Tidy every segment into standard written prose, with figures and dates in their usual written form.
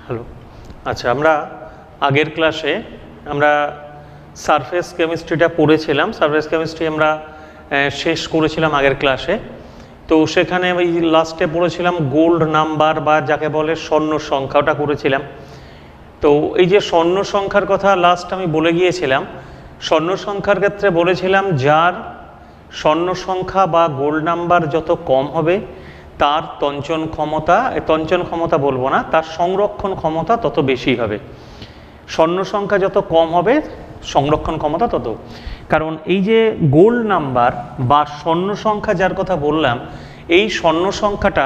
Hello. আচ্ছা, আমরা আগের ক্লাসে আমরা সারফেস কেমিস্ট্রিটা পড়েছিলাম। সারফেস কেমিস্ট্রি আমরা শেষ করেছিলাম আগের ক্লাসে। তো সেখানে ওই লাস্টে পড়েছিলাম গোল্ড নাম্বার বা যাকে বলে স্বর্ণ সংখ্যা, ওটা করেছিলাম। তো এই যে স্বর্ণ সংখ্যার কথা লাস্ট আমি বলে গিয়েছিলাম, স্বর্ণ সংখ্যার ক্ষেত্রে বলেছিলাম যার স্বর্ণ সংখ্যা বা গোল্ড নাম্বার যত কম হবে তার তঞ্চন ক্ষমতা বলবো না, তার সংরক্ষণ ক্ষমতা তত বেশি হবে। স্বর্ণ সংখ্যা যত কম হবে সংরক্ষণ ক্ষমতা তত, কারণ এই যে গোল্ড নাম্বার বা স্বর্ণ সংখ্যা যার কথা বললাম, এই স্বর্ণ সংখ্যাটা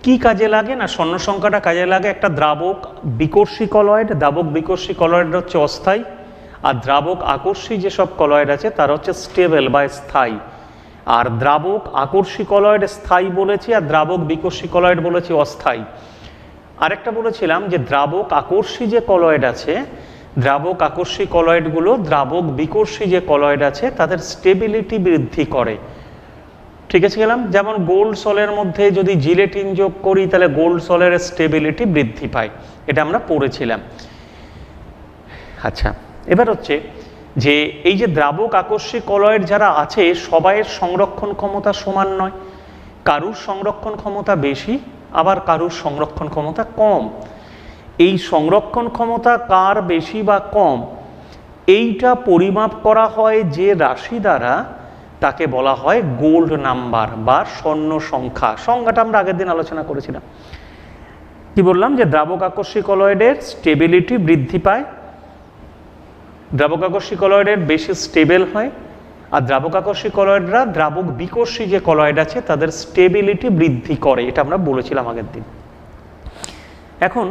কি কাজে লাগে না, স্বর্ণ সংখ্যাটা কাজে লাগে একটা দ্রাবক বিকর্ষী কলয়েড। দ্রাবক বিকর্ষী কলয়েড হচ্ছে অস্থায়ী, আর দ্রাবক আকর্ষী যেসব কলয়েড আছে তার হচ্ছে স্টেবল বা স্থায়ী। আর দ্রাবক আকর্ষী কলয়েড স্থায়ী বলেছি, আর দ্রাবক বিকর্ষী কলয়েড বলেছি অস্থায়ী। আরেকটা বলেছিলাম যে দ্রাবক আকর্ষী যে কলয়েড আছে, দ্রাবক আকর্ষী কলয়েডগুলো দ্রাবক বিকর্ষী যে কলয়েড আছে তাদের স্টেবিলিটি বৃদ্ধি করে। ঠিক আছে গেলাম। যেমন গোল্ড সলের মধ্যে যদি জিলেটিন যোগ করি তাহলে গোল্ড সলের স্টেবিলিটি বৃদ্ধি পায়, এটা আমরা পড়েছিলাম। আচ্ছা, এবার হচ্ছে যে এই যে দ্রাবক আকর্ষী কলয়েড যারা আছে সবাইয়ের সংরক্ষণ ক্ষমতা সমান নয়, কারুর সংরক্ষণ ক্ষমতা বেশি আবার কারুর সংরক্ষণ ক্ষমতা কম। এই সংরক্ষণ ক্ষমতা কার বেশি বা কম এইটা পরিমাপ করা হয় যে রাশি দ্বারা, তাকে বলা হয় গোল্ড নাম্বার বা স্বর্ণ সংখ্যা। সংখ্যাটা আমরা আগের দিন আলোচনা করেছিলাম। কি বললাম যে দ্রাবক আকর্ষী কলয়েডের স্টেবিলিটি বৃদ্ধি পায়, দ্রাবক আকর্ষী কলয়েডের বেশি স্টেবল হয়, আর দ্রাবক আকর্ষী কলয়েডরা দ্রাবক বিকর্ষী যে কলয়েড আছে তাদের স্টেবিলিটি বৃদ্ধি করে, এটা আমরা বলেছিলাম আগের দিন। এখন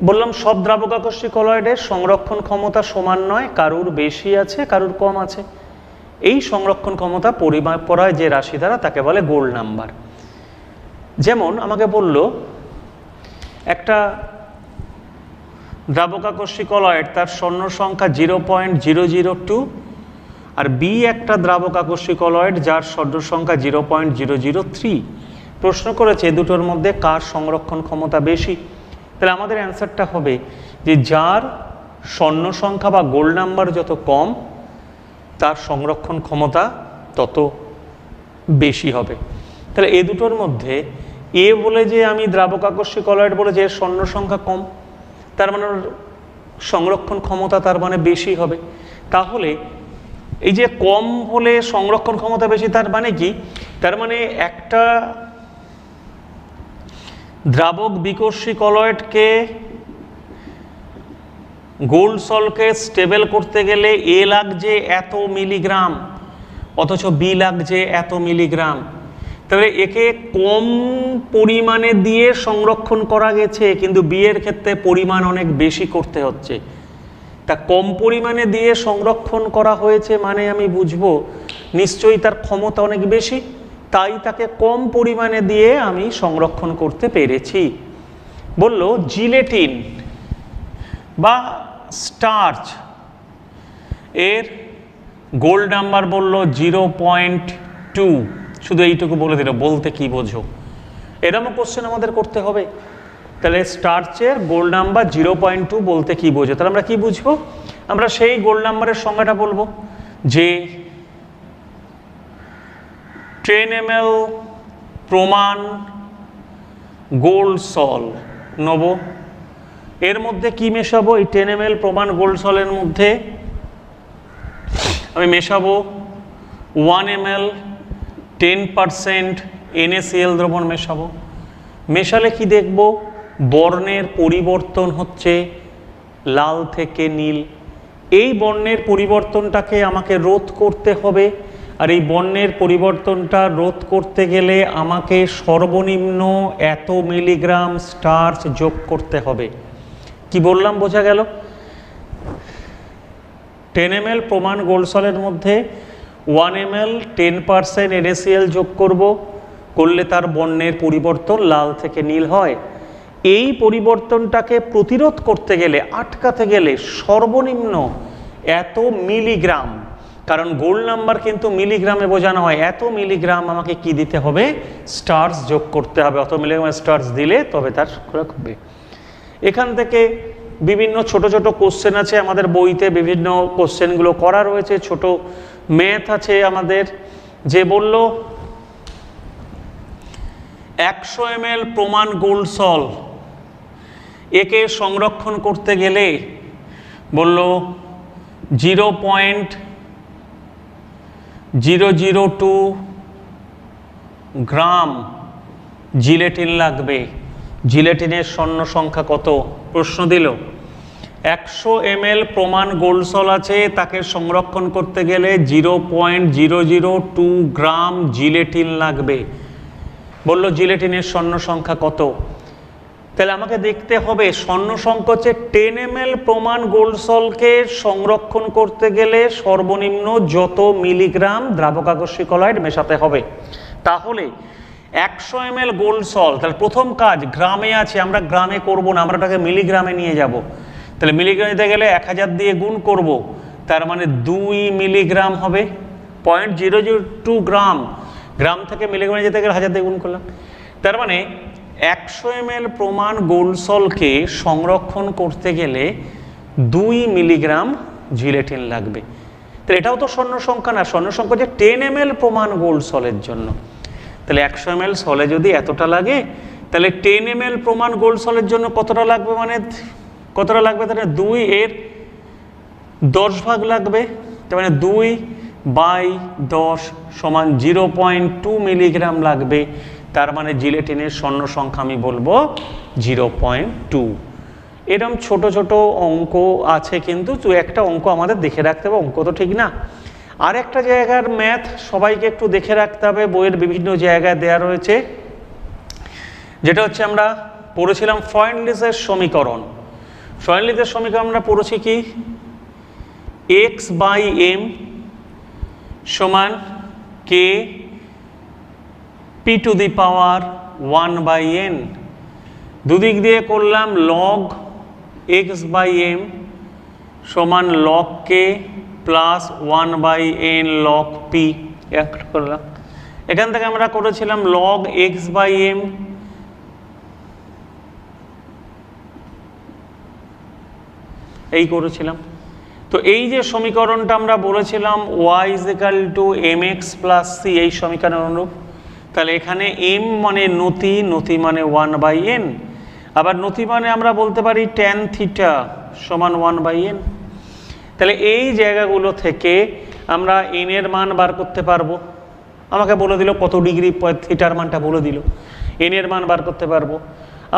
বললাম সব দ্রাবক আকর্ষী কলয়েডের সংরক্ষণ ক্ষমতা সমান নয়, কারুর বেশি আছে কারুর কম আছে। এই সংরক্ষণ ক্ষমতা পরিমাপ করা হয় যে রাশি দ্বারা, তাকে বলে গোল্ড নাম্বার। যেমন আমাকে বলল একটা দ্রাবক আকর্ষী কলয়েড তার স্বর্ণ সংখ্যা 0.002, আর বি একটা দ্রাবক আকর্ষী কলয়েড যার স্বর্ণ সংখ্যা 0.003। প্রশ্ন করেছে দুটোর মধ্যে কার সংরক্ষণ ক্ষমতা বেশি। তাহলে আমাদের অ্যান্সারটা হবে যে যার স্বর্ণ সংখ্যা বা গোল্ড নাম্বার যত কম তার সংরক্ষণ ক্ষমতা তত বেশি হবে। তাহলে এ দুটোর মধ্যে এ বলে যে আমি দ্রাবক আকর্ষী কলয়েড বলে যে স্বর্ণ সংখ্যা কম, তার মানে সংরক্ষণ ক্ষমতা তার মানে বেশি হবে। তাহলে এই যে কম হলে সংরক্ষণ ক্ষমতা বেশি, তার মানে কি? তার মানে একটা দ্রাবক বিকর্ষী কলয়েডকে গোল্ড সলকে স্টেবল করতে গেলে এ লাগছে এত মিলিগ্রাম, অথচ বি লাগছে এত মিলিগ্রাম। তাহলে একে কম পরিমাণে দিয়ে সংরক্ষণ করা গেছে, কিন্তু বি এর ক্ষেত্রে পরিমাণ অনেক বেশি করতে হচ্ছে। তা কম পরিমাণে দিয়ে সংরক্ষণ করা হয়েছে মানে আমি বুঝবো নিশ্চয়ই তার ক্ষমতা অনেক বেশি, তাই তাকে কম পরিমাণে দিয়ে আমি সংরক্ষণ করতে পেরেছি। বলল জিলেটিন বা স্টার্চ এর গোল্ড নাম্বার বলল 0.2, শুধু এইটুকু বলে দিল, বলতে কি বোঝো? এরকম কোশ্চেন আমাদের করতে হবে। তাহলে স্টার্চের গোল্ড নাম্বার 0.2 বলতে কি বোঝো? তাহলে আমরা কি বুঝবো? আমরা সেই গোল্ড নাম্বারের সংজ্ঞাটা বলবো যে 10 ml প্রমাণ গোল্ড সল নেব, এর মধ্যে কি মেশাবো? এই 10 ml প্রমাণ গোল্ড সলের মধ্যে আমি মেশাবো 1 ml 10% NaCl দ্রবণ মেশাবো। মেশালে কি দেখব? বর্ণের পরিবর্তন হচ্ছে লাল থেকে নীল। এই বর্ণের পরিবর্তনটাকে আমাকে রোধ করতে হবে, আর এই বর্ণের পরিবর্তনটা রোধ করতে গেলে আমাকে সর্বনিম্ন এত মিলিগ্রাম স্টার্চ যোগ করতে হবে। কি বললাম বোঝা গেল? 10 ml প্রমাণ গোল্ড সলের মধ্যে 1 ml 10% NaCl যোগ করলে তার বর্ণের পরিবর্তন লাল থেকে নীল হয়। এই পরিবর্তনটাকে প্রতিরোধ করতে গেলে, আটকাতে গেলে সর্বনিম্ন এত মিলিগ্রাম কারণ গোল্ড নাম্বার কিন্তু মিলিগ্রামে বোঝানো হয়, এত মিলিগ্রাম আমাকে কি দিতে হবে, স্টার্স যোগ করতে হবে, অত মিলিগ্রাম স্টার্স দিলে তবে তার খোরাক হবে। এখান থেকে বিভিন্ন ছোট ছোট কোশ্চেন আছে আমাদের বইতে, বিভিন্ন কোশ্চেনগুলো করা রয়েছে, ছোট ম্যাথ আছে আমাদের, যে বলল 100 ml প্রমাণ গোল্ড সল একে সংরক্ষণ করতে গেলে বলল 0.002 গ্রাম জিলেটিন লাগবে। জিলেটিনের স্বর্ণ সংখ্যা কত প্রশ্ন দিল। 100 ml প্রমাণ গোল্ড সল আছে, তাকে সংরক্ষণ করতে গেলে 0.002 গ্রাম জিলেটিন লাগবে। বলল জিলেটিনের স্বর্ণ সংখ্যা কত, তাহলে আমাকে দেখতে হবে স্বর্ণ সংখ্যা হচ্ছে 10 ml প্রমাণ গোল্ড সলকে সংরক্ষণ করতে গেলে সর্বনিম্ন যত মিলিগ্রাম দ্রাবক আকর্ষী কলয়েড মেশাতে হবে। তাহলে 100 ml গোল্ড সল, তাহলে প্রথম কাজ গ্রামে আছে, আমরা গ্রামে করব না, আমরা ওটাকে মিলিগ্রামে নিয়ে যাব। তাহলে মিলিগ্রামে দিতে গেলে 1000 দিয়ে গুণ করব, তার মানে 2 মিলিগ্রাম হবে। 0.002 গ্রাম, গ্রাম থেকে মিলিগ্রামে যেতে গেলে 1000 দিয়ে গুণ করলাম, তার মানে 100 ml প্রমাণ গোল্ড সলকে সংরক্ষণ করতে গেলে 2 মিলিগ্রাম জিলেটিন লাগবে। তাহলে এটাও তো স্বর্ণ সংখ্যা না, স্বর্ণ সংখ্যা হচ্ছে 10 ml প্রমাণ গোল্ড সলের জন্য। তাহলে 100 ml সলে যদি এতটা লাগে, তাহলে 10 ml প্রমাণ গোল্ড সলের জন্য কতটা লাগবে, মানে কতটা লাগবে, তাহলে 2 এর 10 ভাগ লাগবে, তার মানে 2/10 সমান 0.2 মিলিগ্রাম লাগবে। তার মানে জিলেটিনের স্বর্ণ সংখ্যা আমি বলবো 0.2। এরকম ছোট ছোট অঙ্ক আছে, কিন্তু একটা অঙ্ক আমাদের দেখে রাখতে হবে, অঙ্ক তো ঠিক না। আর একটা জায়গার ম্যাথ সবাইকে একটু দেখে রাখতে হবে, বইয়ের বিভিন্ন জায়গায় দেয়া রয়েছে, যেটা হচ্ছে আমরা পড়েছিলাম ফ্রয়েন্ডলিসের সমীকরণ। ফ্রয়েন্ডলিসের সমীকরণ আমরা পড়েছি কি, x/m সমান k p⁴ 1/n, দুদিক দিয়ে করলাম log x/m সমান log k plus 1/n log p করলাম। এখান থেকে আমরা করেছিলাম log x/m এই করেছিলাম। তো এই যে সমীকরণটা আমরা বলেছিলাম y = mx + c, এই সমীকরণের অনুরূপ। তাহলে এখানে m মানে নতি, নতি মানে 1/n, আবার নতি মানে আমরা বলতে পারি tan θ সমান 1/n। তাহলে এই জায়গাগুলো থেকে আমরা n এর মান বার করতে পারবো। আমাকে বলে দিল কত ডিগ্রি থিটার মানটা বলে দিল, n এর মান বার করতে পারবো।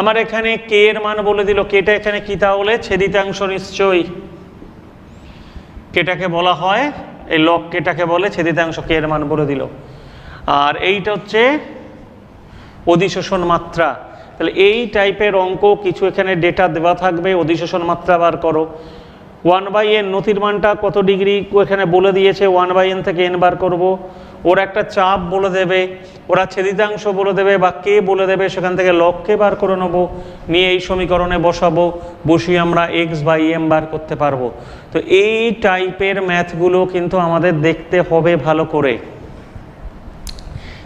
আমার এখানে k এর মান বলে দিল, কেটা এখানে কি তাহলে ছেদিতাংশ নিশ্চয়ই, কেটাকে বলা হয় এই লগ কেটাকে বলে ছেদিতাংশ, কে এর মান বলে দিল। আর এইটা হচ্ছে অধিশোষণ মাত্রা। তাহলে এই টাইপের অঙ্ক কিছু এখানে ডেটা দেওয়া থাকবে, অধিশোষণ মাত্রা বার করো। 1/n নতির মানটা কত ডিগ্রি এখানে বলে দিয়েছে, 1/n থেকে n বার করব। ওরা একটা চাপ বলে দেবে, ওরা ছেদিতাংশ বলে দেবে বা কে বলে দেবে, সেখান থেকে লগকে বার করে নেবো, নিয়ে এই সমীকরণে বসাবো, বসিয়ে আমরা x/m বার করতে পারবো। তো এই টাইপের ম্যাথগুলো কিন্তু আমাদের দেখতে হবে ভালো করে।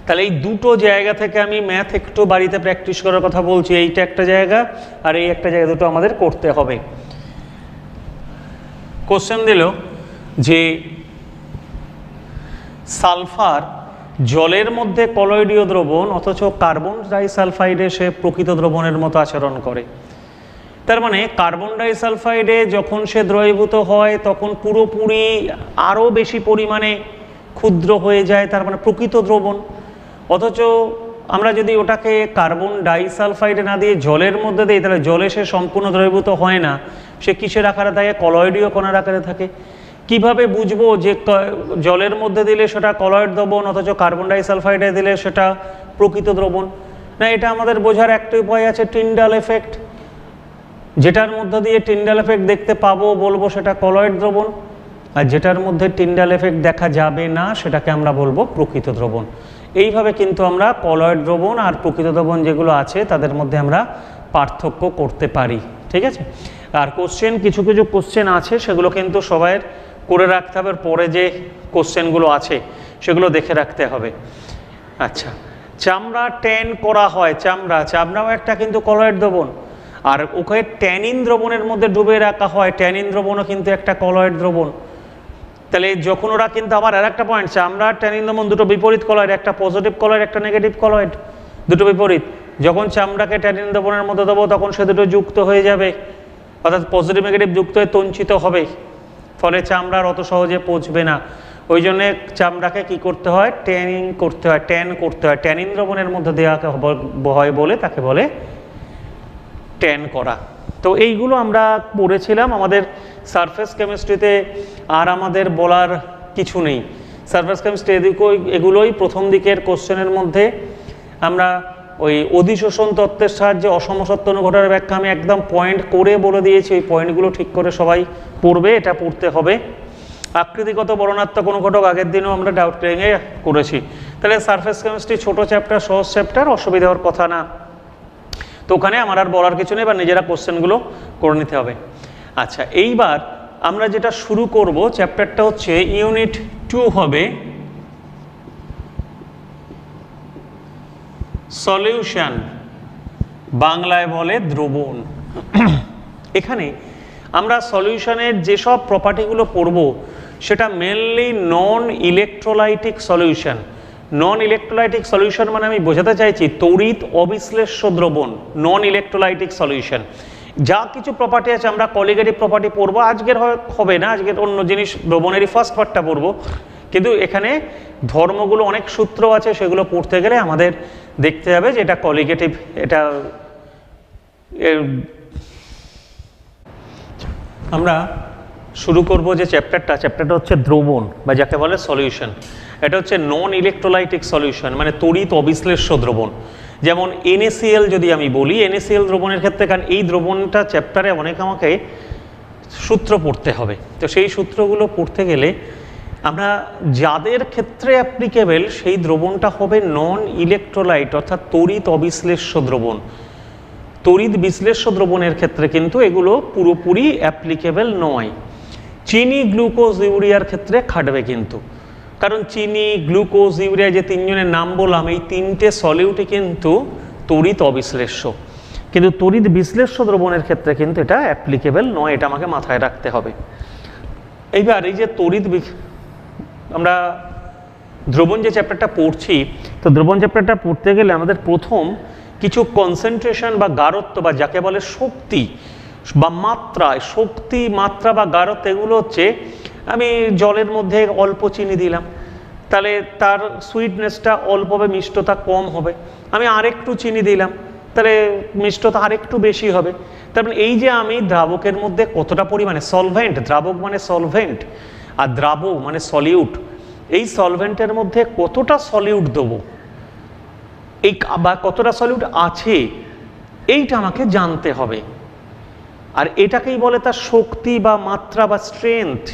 তাহলে এই দুটো জায়গা থেকে আমি ম্যাথ একটু বাড়িতে প্র্যাকটিস করার কথা বলছি, এইটা একটা জায়গা আর এই একটা জায়গা, দুটো আমাদের করতে হবে। কোশ্চেন দিল যে সালফার জলের মধ্যে কলয়েডীয় দ্রবণ, অথচ কার্বন ডাইসালফাইডে সে প্রকৃত দ্রবণের মতো আচরণ করে। তার মানে কার্বন ডাইসালফাইডে যখন সে দ্রবীভূত হয় তখন পুরোপুরি আরও বেশি পরিমাণে ক্ষুদ্র হয়ে যায়, তার মানে প্রকৃত দ্রবণ। অথচ আমরা যদি ওটাকে কার্বন ডাইসালফাইডে না দিয়ে জলের মধ্যে দিই, তাহলে জলে সে সম্পূর্ণ দ্রবীভূত হয় না, সে কিসের আকারে থাকে, কলয়েডীয় কণার আকারে থাকে। কিভাবে বুঝবো যে জলের মধ্যে দিলে সেটা কলয়েড দ্রবণ, অথচ কার্বন ডাইসালফাইডে দিলে সেটা প্রকৃত দ্রবণ? না, এটা আমাদের বোঝার একটা উপায় আছে, টিন্ডাল এফেক্ট। যেটার মধ্যে দিয়ে টিন্ডাল এফেক্ট দেখতে পাবো বলবো সেটা কলয়েড দ্রবণ, আর যেটার মধ্যে টিন্ডাল এফেক্ট দেখা যাবে না সেটাকে আমরা বলবো প্রকৃত দ্রবণ। এইভাবে কিন্তু আমরা কলয়েড দ্রবণ আর প্রকৃত দ্রবণ যেগুলো আছে তাদের মধ্যে আমরা পার্থক্য করতে পারি, ঠিক আছে। আর কোশ্চেন কিছু কিছু কোশ্চেন আছে সেগুলো কিন্তু সবাইয়ের করে রাখতে হবে, পরে যে কোশ্চেনগুলো আছে সেগুলো দেখে রাখতে হবে। আচ্ছা, চামড়া ট্যান করা হয়, চামড়াও একটা কিন্তু কলয়েড দ্রবণ, আর ওকে ট্যানিন দ্রবণের মধ্যে ডুবে রাখা হয়, ট্যানিন দ্রবণও কিন্তু একটা কলয়েড দ্রবণ। তাহলে যখন ওরা কিন্তু আবার আর একটা পয়েন্ট, চামড়া আর ট্যানিন দ্রবণ দুটো বিপরীত কলয়েড, একটা পজিটিভ কলয়েড একটা নেগেটিভ কলয়েড, দুটো বিপরীত। যখন চামড়াকে ট্যানিন দ্রবণের মধ্যে দেবো তখন সে দুটো যুক্ত হয়ে যাবে, অর্থাৎ পজিটিভ নেগেটিভ যুক্ত হয়ে তঞ্চিত হবে, ফলে চামড়ার অত সহজে পচবে না। ওই জন্যে চামড়াকে কি করতে হয়, ট্যানিং করতে হয়, ট্যান করতে হয়, ট্যানিন দ্রবণের মধ্যে দেওয়া হয় বলে তাকে বলে ট্যান করা। তো এইগুলো আমরা পড়েছিলাম আমাদের সারফেস কেমিস্ট্রিতে, আর আমাদের বলার কিছু নেই। সারফেস কেমিস্ট্রি এগুলোই প্রথম দিকের কোশ্চেনের মধ্যে আমরা ওই অধিশোষণ তত্ত্বের সাহায্যে অসম সত্য অনুঘটনের ব্যাখ্যা আমি একদম পয়েন্ট করে বলে দিয়েছি, ওই পয়েন্টগুলো ঠিক করে সবাই পড়বে, এটা পড়তে হবে। আকৃতিগত বর্ণনাত্মক অনুঘটক আগের দিনও আমরা ডাউট ক্লিয়ারিংয়ে করেছি। তাহলে সারফেস কেমিস্ট্রি ছোট চ্যাপ্টার, সহজ চ্যাপ্টার, অসুবিধা হওয়ার কথা না। তো ওখানে আমার আর বলার কিছু নেই, বা নিজেরা কোশ্চেনগুলো করে নিতে হবে। আচ্ছা, এইবার আমরা যেটা শুরু করব চ্যাপ্টারটা হচ্ছে ইউনিট 2 হবে সলিউশন, বাংলায় বলে দ্রবণ। এখানে আমরা সলিউশনের যেসব প্রপার্টিগুলো পড়ব সেটা মেনলি নন ইলেকট্রোলাইটিক সলিউশন। নন ইলেকট্রোলাইটিক সলিউশন মানে আমি বোঝাতে চাইছি তড়িৎ অবিশ্লেষ্য দ্রবণ, নন ইলেকট্রোলাইটিক সলিউশন। যা কিছু প্রপার্টি আছে আমরা কলিগেটিভ প্রপার্টি পড়বো, আজকের হবে না, আজকের অন্য জিনিস দ্রবণেরই ফার্স্ট পার্টটা পড়বো, কিন্তু এখানে ধর্মগুলো অনেক সূত্র আছে, সেগুলো পড়তে গেলে আমাদের দেখতে হবে যে এটা কলিগেটিভ। এটা আমরা শুরু করব যে চ্যাপ্টারটা হচ্ছে দ্রবণ, বা যাকে বলে সলিউশন। এটা হচ্ছে নন ইলেকট্রোলাইটিক সলিউশন, মানে তড়িৎ অবিশ্লেষ্য দ্রবণ। যেমন NaCl যদি আমি বলি, NaCl দ্রবণের ক্ষেত্রে, কারণ এই দ্রবণটা চ্যাপ্টারে অনেক আমাকে সূত্র পড়তে হবে, তো সেই সূত্রগুলো পড়তে গেলে আমরা যাদের ক্ষেত্রে অ্যাপ্লিকেবল সেই দ্রবণটা হবে নন ইলেকট্রোলাইট, অর্থাৎ তড়িৎ অবিশ্লেষ্য দ্রবণ। তড়িৎ বিশ্লেষ্য দ্রবণের ক্ষেত্রে কিন্তু এগুলো পুরোপুরি অ্যাপ্লিকেবল নয়। চিনি, গ্লুকোজ, ইউরিয়ার ক্ষেত্রে খাটবে কিন্তু, কারণ চিনি, গ্লুকোজ, ইউরিয়া যে তিনজনের নাম বললাম, এই তিনটে সলিউটই কিন্তু তড়িৎ অবিশ্লেষ্য, কিন্তু তড়িৎ বিশ্লেষ্য দ্রবণের ক্ষেত্রে কিন্তু এটা অ্যাপ্লিকেবল নয়, এটা আমাকে মাথায় রাখতে হবে। এইবার এই যে আমরা দ্রবণ যে চ্যাপ্টারটা পড়ছি, তো দ্রবণ চ্যাপ্টারটা পড়তে গেলে আমাদের প্রথম কিছু কনসেন্ট্রেশন বা গাঢ়ত্ব, বা যাকে বলে শক্তি বা মাত্রা, শক্তি, মাত্রা বা গাঢ়ত্ব, এগুলো হচ্ছে, আমি জলের মধ্যে অল্প চিনি দিলাম, তাহলে তার সুইটনেসটা অল্প হবে, মিষ্টতা কম হবে। আমি আরেকটু চিনি দিলাম, তাহলে মিষ্টতা আরেকটু বেশি হবে। তার মানে এই যে আমি দ্রাবকের মধ্যে কতটা পরিমাণে, সলভেন্ট, দ্রাবক মানে সলভেন্ট, আর দ্রাব মানে সলিউট, এই সলভেন্টের মধ্যে কতটা সলিউট দেবো, এই বা কতটা সলিউট আছে, এইটা আমাকে জানতে হবে। আর এটাকেই বলে তার শক্তি বা মাত্রা বা স্ট্রেংথ।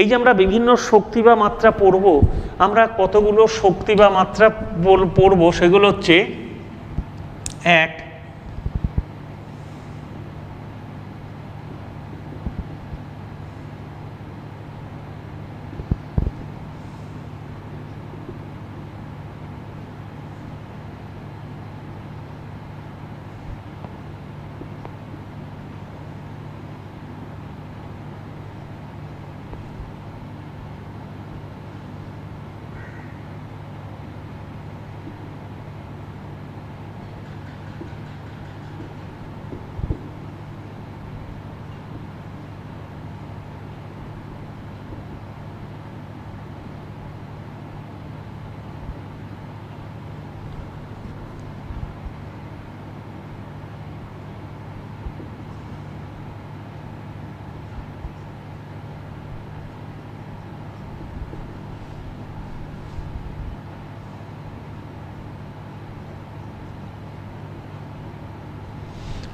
এই যে আমরা বিভিন্ন শক্তি বা মাত্রা পড়ব, আমরা কতগুলো শক্তি বা মাত্রা পড়ব, সেগুলো হচ্ছে 1,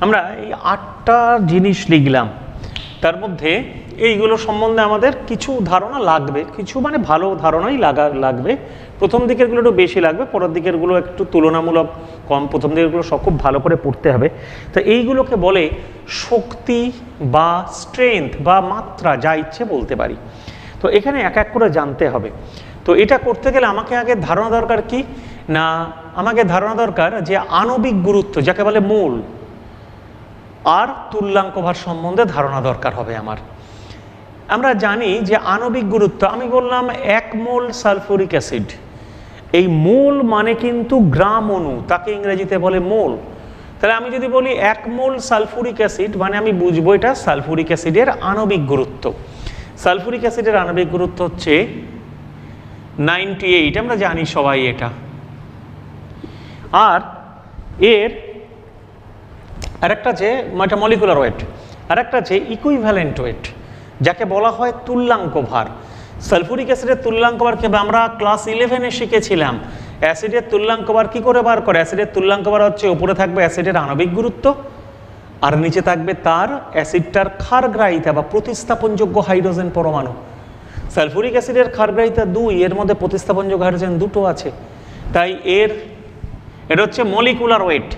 আমরা এই 8টা জিনিস লিখলাম, তার মধ্যে এইগুলো সম্বন্ধে আমাদের কিছু ধারণা লাগবে, কিছু মানে ভালো ধারণাই লাগবে। প্রথম দিকেরগুলো একটু বেশি লাগবে, পরের দিকেরগুলো একটু তুলনামূলক কম। প্রথম দিকেরগুলো সব খুব ভালো করে পড়তে হবে। তো এইগুলোকে বলে শক্তি বা স্ট্রেংথ বা মাত্রা, যা ইচ্ছে বলতে পারি। তো এখানে এক এক করে জানতে হবে। তো এটা করতে গেলে আমাকে আগে ধারণা দরকার কি না, আমাকে ধারণা দরকার যে আণবিক গুরুত্ব, যাকে বলে মোল, আর তুল্যাঙ্ক ভার সম্বন্ধে ধারণা দরকার হবে আমার। আমরা জানি যে আণবিক গুরুত্ব, আমি বললাম 1 মোল সালফুরিক অ্যাসিড, এই মোল মানে কিন্তু গ্রাম অণু, তাকে ইংরেজিতে বলে মোল। তাহলে আমি যদি বলি 1 মোল সালফুরিক অ্যাসিড, মানে আমি বুঝবো এটা সালফুরিক অ্যাসিডের আণবিক গুরুত্ব। সালফুরিক অ্যাসিডের আণবিক গুরুত্ব হচ্ছে 98, আমরা জানি সবাই এটা। আর এর আরেকটা যে মলিকুলার ওয়েট, আরেকটা যে ইকুইভ্যালেন্ট ওয়েট, যাকে বলা হয় তুল্যাঙ্ক ভার। সালফুরিক অ্যাসিডের তুল্যাঙ্ক ভার কি আমরা ক্লাস 11-এ শিখেছিলাম। অ্যাসিডের তুল্যাঙ্ক ভার কি করে বার করে? অ্যাসিডের তুল্যাঙ্ক ভার হচ্ছে উপরে থাকবে অ্যাসিডের আণবিক গুরুত্ব, আর নিচে থাকবে তার অ্যাসিডটার ক্ষারগ্রাহিতা বা প্রতিস্থাপনযোগ্য হাইড্রোজেন পরমাণু। সালফুরিক অ্যাসিডের ক্ষারগ্রাহিতা 2, এর মধ্যে প্রতিস্থাপনযোগ্য হাইড্রোজেন 2টো আছে। তাই এটা হচ্ছে মলিকুলার ওয়েট,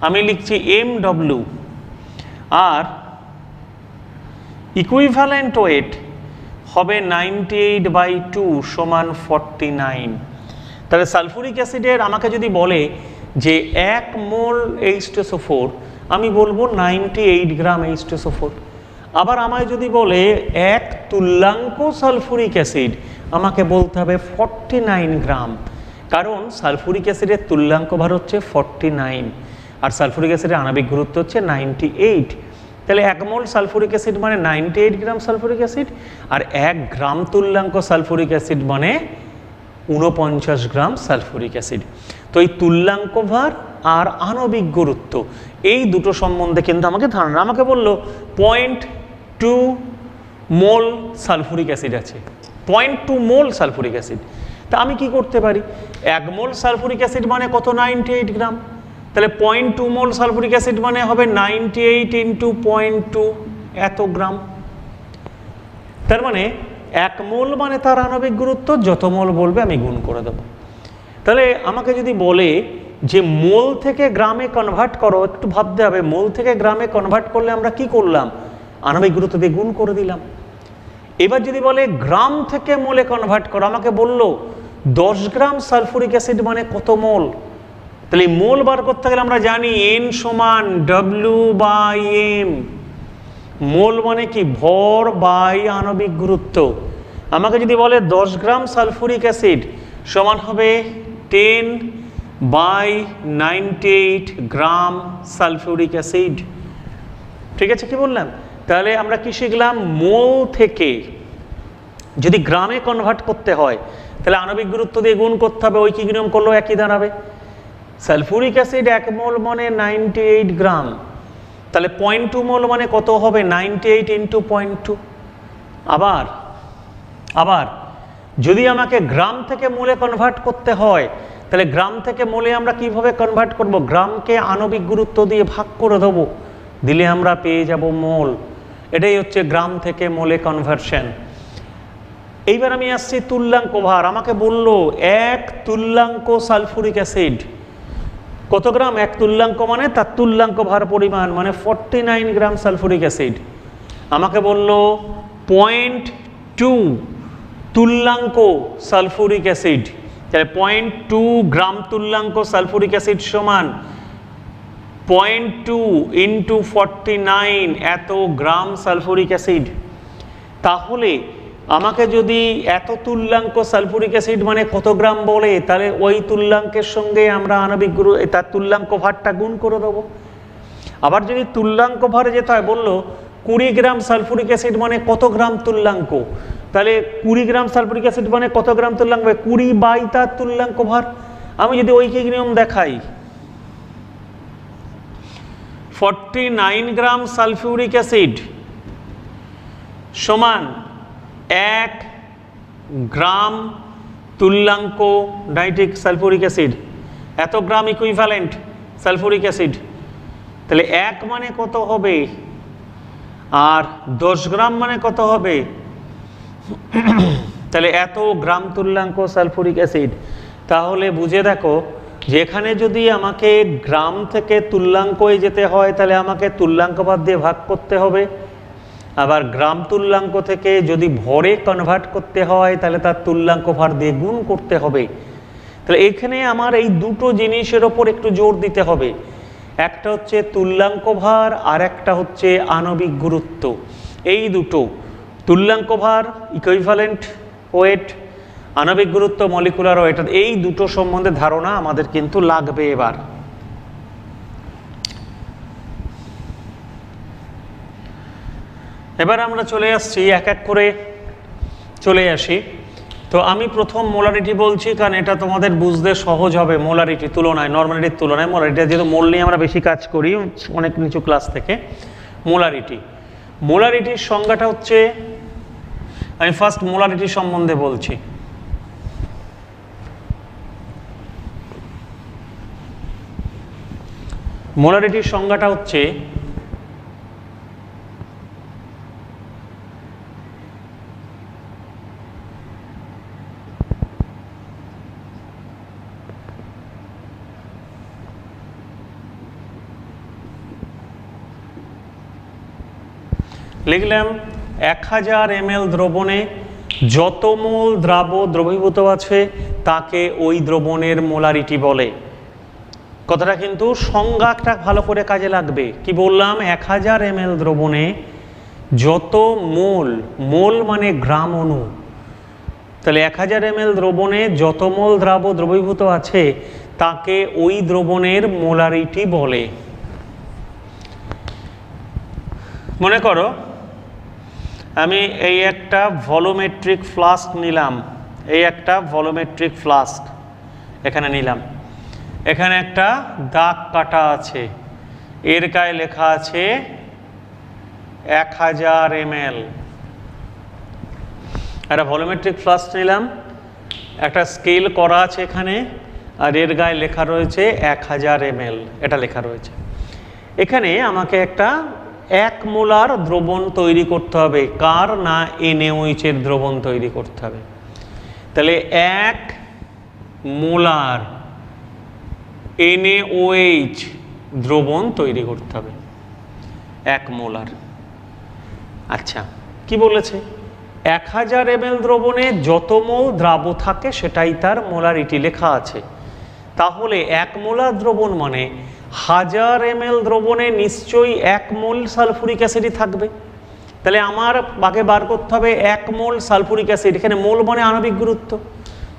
আমি লিখছি MW। আর ইকুইভ্যালেন্ট ওয়েট হবে 98/2 সমান 49। তাহলে সালফুরিক অ্যাসিডের আমাকে যদি বলে যে 1 মোল H2SO4, আমি বলবো 98 গ্রাম H2SO4। আবার আমায় যদি বলে 1 তুল্যাঙ্ক সালফুরিক অ্যাসিড, আমাকে বলতে হবে 49 গ্রাম, কারণ সালফুরিক অ্যাসিডের তুল্যাঙ্ক ভার হচ্ছে 49 আর সালফুরিক অ্যাসিডের আণবিক গুরুত্ব হচ্ছে 98। তাহলে 1 মোল সালফুরিক অ্যাসিড মানে 98 গ্রাম সালফুরিক অ্যাসিড, আর 1 গ্রাম তুল্যাঙ্ক সালফুরিক অ্যাসিড মানে 49 গ্রাম সালফুরিক অ্যাসিড। তো এই তুল্যাঙ্ক ভার আর আণবিক গুরুত্ব, এই দুটো সম্বন্ধে কিন্তু আমাকে ধারণা। আমাকে বললো 0.2 মোল সালফুরিক অ্যাসিড আছে, 0.2 মোল সালফুরিক অ্যাসিড। তা আমি কি করতে পারি? 1 মোল সালফুরিক অ্যাসিড মানে কত? 98 গ্রাম। তাহলে 0.2 মোল সালফুরিক অ্যাসিড মানে হবে 98 × 0.2 এত গ্রাম। তার মানে 1 মোল মানে তার আণবিক গুরুত্ব, যত মোল বলবে আমি গুণ করে দেব। তাহলে আমাকে যদি বলে যে মোল থেকে গ্রামে কনভার্ট করো, একটু ভাবতে হবে, মোল থেকে গ্রামে কনভার্ট করলে আমরা কি করলাম? আণবিক গুরুত্ব দিয়ে গুণ করে দিলাম। এবার যদি বলে গ্রাম থেকে মোলে কনভার্ট করো, আমাকে বললো 10 গ্রাম সালফুরিক অ্যাসিড মানে কত মোল? তাহলে মোল বার করতে গেলে আমরা জানি N সমান W/M। মোল মানে কি? ভর বাই আণবিক গুরুত্ব। আমাকে যদি বলে 10 গ্রাম সালফুরিক অ্যাসিড সমান হবে 10/98 গ্রাম সালফিউরিক অ্যাসিড। ঠিক আছে, কি বললাম? তাহলে আমরা কি শিখলাম? মোল থেকে যদি গ্রামে কনভার্ট করতে হয় তাহলে আণবিক গুরুত্ব দিয়ে গুণ করতে হবে, ওই কি নিয়ম করলেও একই দাঁড়াবে। সালফিউরিক অ্যাসিড 1 মোল মানে 98 গ্রাম, তাহলে 0.2 মোল মানে কত হবে? 98 × 0.2। আবার যদি আমাকে গ্রাম থেকে মোলে কনভার্ট করতে হয় তাহলে গ্রাম থেকে মোলে আমরা কিভাবে কনভার্ট করব? গ্রামকে আণবিক গুরুত্ব দিয়ে ভাগ করে দেবো, দিলে আমরা পেয়ে যাব মোল। এটাই হচ্ছে গ্রাম থেকে মোলে কনভার্সন। এইবার আমি আসছি তুল্যাঙ্ক ভার। আমাকে বলল 1 তুল্যাঙ্ক সালফুরিক অ্যাসিড কত গ্রাম? 1 তুল্যাঙ্ক মানে তার তুল্যাঙ্ক ভার পরিমাণ মানে 49 গ্রাম সালফুরিক অ্যাসিড। আমাকে বলল 0.2 তুল্যাঙ্ক সালফুরিক অ্যাসিড, তাহলে 0.2 গ্রাম তুল্যাঙ্ক সালফুরিক অ্যাসিড সমান 0.2 × 49 এত গ্রাম সালফুরিক অ্যাসিড। তাহলে আমাকে যদি এত তুল্যাঙ্ক সালফুরিক অ্যাসিড মানে কত গ্রাম বলে, তাহলে ওই তুল্যাঙ্কের সঙ্গে আমরা আণবিক তার তুল্যাঙ্ক ভারটা গুণ করে দেবো। আবার যদি তুল্যাঙ্ক ভারে যেতে হয়, বললো 20 গ্রাম সালফুরিক অ্যাসিড মানে কত গ্রাম তুল্যাঙ্ক, তাহলে 20 গ্রাম সালফুরিক অ্যাসিড মানে কত গ্রাম তুল্যাঙ্ক? 20 তার তুল্যাঙ্ক ভার। আমি যদি ঐকিক নিয়ম দেখাই, 49 গ্রাম সালফিউরিক অ্যাসিড সমান 1 গ্রাম তুল্যাঙ্ক নাইট্রিক সালফিউরিক অ্যাসিড, এত গ্রাম ইকুইভ্যালেন্ট সালফিউরিক অ্যাসিড। তাহলে 1 মানে কত হবে? আর 10 গ্রাম মানে কত হবে? তাহলে এত গ্রাম তুল্যাঙ্ক সালফুরিক অ্যাসিড। তাহলে বুঝে দেখো যে এখানে যদি আমাকে গ্রাম থেকে তুল্যাঙ্কয়ে যেতে হয় তাহলে আমাকে তুল্যাঙ্ক ভার দিয়ে ভাগ করতে হবে, আবার গ্রাম তুল্যাঙ্ক থেকে যদি ভরে কনভার্ট করতে হয় তাহলে তার তুল্যাঙ্ক ভার দিয়ে গুণ করতে হবে। তাহলে এখানে আমার এই দুটো জিনিসের ওপর একটু জোর দিতে হবে, একটা হচ্ছে তুল্যাঙ্ক ভার আর একটা হচ্ছে আণবিক গুরুত্ব। এই দুটো, তুল্যাঙ্ক ভার ইকুইভ্যালেন্ট ওয়েট, আণবিক গুরুত্ব মলিকুলার ওয়েট, এই দুটো সম্বন্ধে ধারণা আমাদের কিন্তু লাগবে। এবার আমরা চলে আসছি, এক এক করে চলে আসি। তো আমি প্রথম মোলারিটি বলছি কারণ এটা তোমাদের বুঝতে সহজ হবে মোলারিটি তুলনায়, নর্মালিটির তুলনায়। মোলারিটি যেহেতু মোল নিয়ে আমরা বেশি কাজ করি অনেক নিচু ক্লাস থেকে। মোলারিটির সংজ্ঞাটা হচ্ছে, আমি ফার্স্ট মোলারিটির সম্বন্ধে বলছি। মোলারিটির সংজ্ঞাটা হচ্ছে লিখলাম 1000 ml দ্রবণে যত মোল দ্রবীভূত আছে তাকে ওই দ্রবণের মোলারিটি বলে। কথাটা কিন্তু সংজ্ঞাটা ভালো করে কাজে লাগবে। কি বললাম? 1000 ml দ্রবণে যত মোল মানে গ্রাম অণু, তাহলে 1000 ml দ্রবণে যত মোল দ্রবীভূত আছে তাকে ওই দ্রবণের মোলারিটি বলে। মনে করো আমি এই একটা ভলোমেট্রিক ফ্লাস্ক নিলাম, এখানে নিলাম, এখানে একটা দাগ কাটা আছে, এর গায়ে লেখা আছে 1000 ml। একটা ভলোমেট্রিক ফ্লাস্ক নিলাম, একটা স্কেল করা আছে এখানে, আর এর গায়ে লেখা রয়েছে 1000 ml, এটা লেখা রয়েছে। এখানে আমাকে একটা 1 মোলার দ্রবণ তৈরি করতে হবে। কার? না NaOH এর দ্রবণ তৈরি করতে হবে। তাহলে 1 মোলার NaOH দ্রবণ তৈরি করতে হবে, 1 মোলার। আচ্ছা, কি বলেছে? 1000 ml দ্রবণে যত মোল দ্রাব্য থাকে সেটাই তার মোলারিটি লেখা আছে। তাহলে 1 মোলার দ্রবণ মানে 1000 ml দ্রবণে নিশ্চয়ই 1 মোল সালফুরিক অ্যাসিডই থাকবে। তাহলে আমার আগে বার করতে হবে 1 মোল সালফুরিক অ্যাসিড। এখানে মোল মানে আণবিক গুরুত্ব,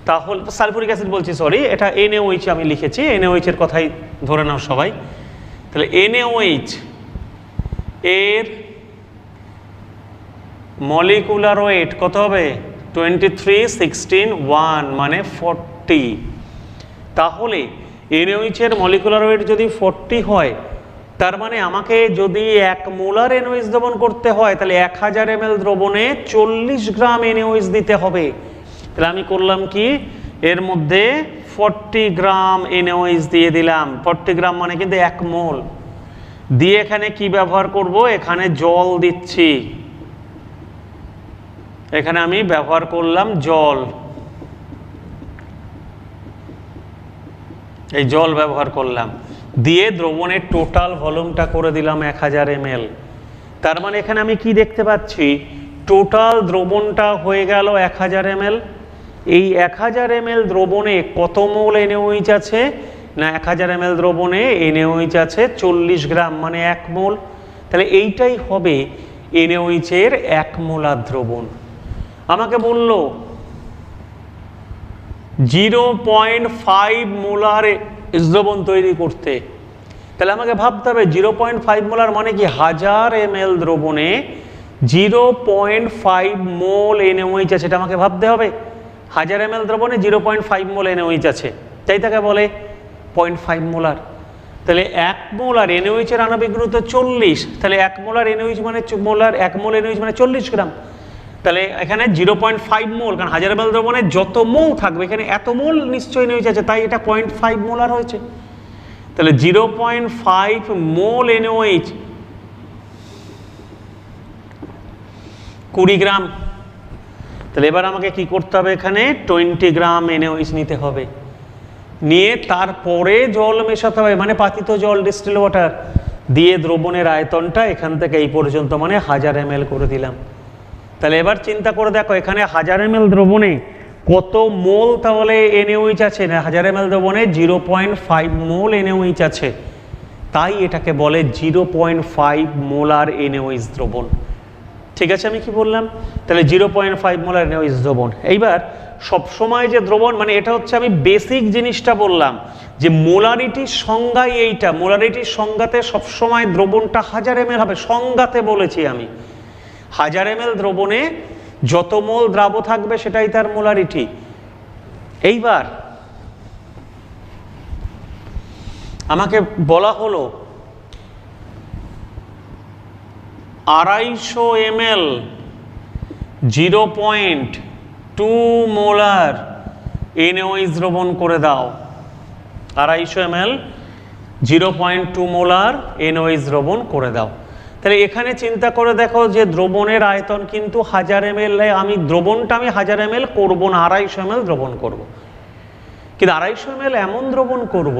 তাহলে সালফুরিক অ্যাসিড বলছি, সরি, এটা NaOH আমি লিখেছি, NaOH এর কথাই ধরে নাও সবাই। তাহলে NaOH এর মলিকুলার ওয়েট কত হবে? 23, 16, 1 মানে 40। তাহলে NaOH এর মলিকুলার ওয়েট যদি 40 হয়, তার মানে আমাকে যদি 1 মোলার NaOH দ্রবণ করতে হয় তাহলে 1000 ml দ্রবণে 40 গ্রাম NaOH দিতে হবে। তাহলে আমি করলাম কি, এর মধ্যে 40 গ্রাম NaOH দিয়ে দিলাম। 40 গ্রাম মানে কিন্তু 1 মোল দিয়ে এখানে কি ব্যবহার করব? এখানে জল দিচ্ছি, এখানে আমি ব্যবহার করলাম জল, এই জল ব্যবহার করলাম, দিয়ে দ্রবণের টোটাল ভলিউমটা করে দিলাম 1000 ml। তার মানে এখানে আমি কি দেখতে পাচ্ছি? টোটাল দ্রবণটা হয়ে গেল 1000 ml। এই 1000 ml দ্রবণে কত মোল NaOH আছে? না 1000 ml দ্রবণে NaOH আছে 40 গ্রাম মানে 1 মোল। তাহলে এইটাই হবে NaOH এর 1 মোলার দ্রবণ। আমাকে বলল 0.5 মোলার দ্রবণ তৈরি করতে, তাহলে আমাকে ভাবতে হবে 0.5 মোলার মানে কি? 1000 ml দ্রবণে 0.5 মোল NaOH আছে, সেটা আমাকে ভাবতে হবে। 1000 ml দ্রবণে 0.5 মোল NaOH আছে, তাই তাকে বলে 0.5 মোলার। তাহলে 1 মোলার NaOH এর আণবিক গুরুত্ব 40, তাহলে 1 মোলার NaOH মানে 1 মোল NaOH মানে 40 গ্রাম। তাহলে এখানে 0.5 মোল, কারণ 1000 ml দ্রবণে যত মোল থাকবে এখানে এত মোল নিশ্চয়ই NaOH আছে, তাই এটা 0.5 মোলার হয়েছে। তাহলে 0.5 মোল NaOH 20 গ্রাম। তাহলে এবার আমাকে কি করতে হবে, এখানে 20 গ্রাম NaOH নিতে হবে, নিয়ে তারপরে জল মেশাতে হবে, মানে পাতিত জল, ডিস্টিল ওয়াটার দিয়ে দ্রবণের আয়তনটা এখান থেকে এই পর্যন্ত মানে 1000 ml করে দিলাম। তাহলে এবার চিন্তা করে দেখো এখানে 1000 ml দ্রবণে কত মোল তাহলে NaOH আছে, না 1000 ml দ্রবণে 0.5 মোল NaOH আছে, তাই এটাকে বলে 0.5 মোলার NaOH দ্রবণ। ঠিক আছে, আমি কি বললাম, তাহলে 0.5 মোলার NaOH দ্রবণ। এইবার সবসময় যে দ্রবণ, মানে এটা হচ্ছে আমি বেসিক জিনিসটা বললাম যে মোলারিটির সংজ্ঞাই এইটা, মোলারিটির সংজ্ঞাতে সবসময় দ্রবণটা 1000 ml হবে, সংজ্ঞাতে বলেছি আমি 1000 ml দ্রবণে যত মোল দ্রাব্য থাকবে সেটাই তার মোলারিটি। এইবার আমাকে বলা হলো 250 ml 0.2 মোলার NaOH দ্রবণ করে দাও, 250 ml 0.2 মোলার NaOH দ্রবণ করে দাও। তাহলে এখানে চিন্তা করে দেখো যে দ্রবণের আয়তন কিন্তু 1000 ml, আমি দ্রবণটা আমি 1000 ml করব না, 250 ml দ্রবণ করব। কিন্তু 250 ml এমন দ্রবণ করব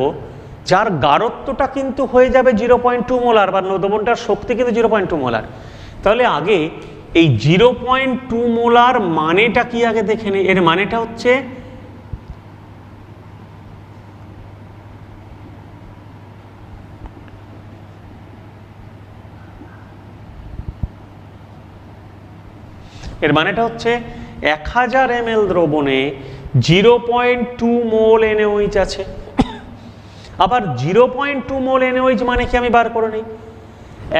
যার গাঢ়ত্বটা কিন্তু হয়ে যাবে 0.2 মোলার, বা দ্রবণটার শক্তি কিন্তু 0.2 মোলার। তাহলে আগে এই 0.2 মোলার মানেটা কি আগে দেখে নিই। এর মানেটা হচ্ছে এর মানেটা হচ্ছে 1000 ml দ্রবণে 0.2 মোল NaOH আছে। আবার 0.2 মোল NaOH মানে কি আমি বার করে নিই,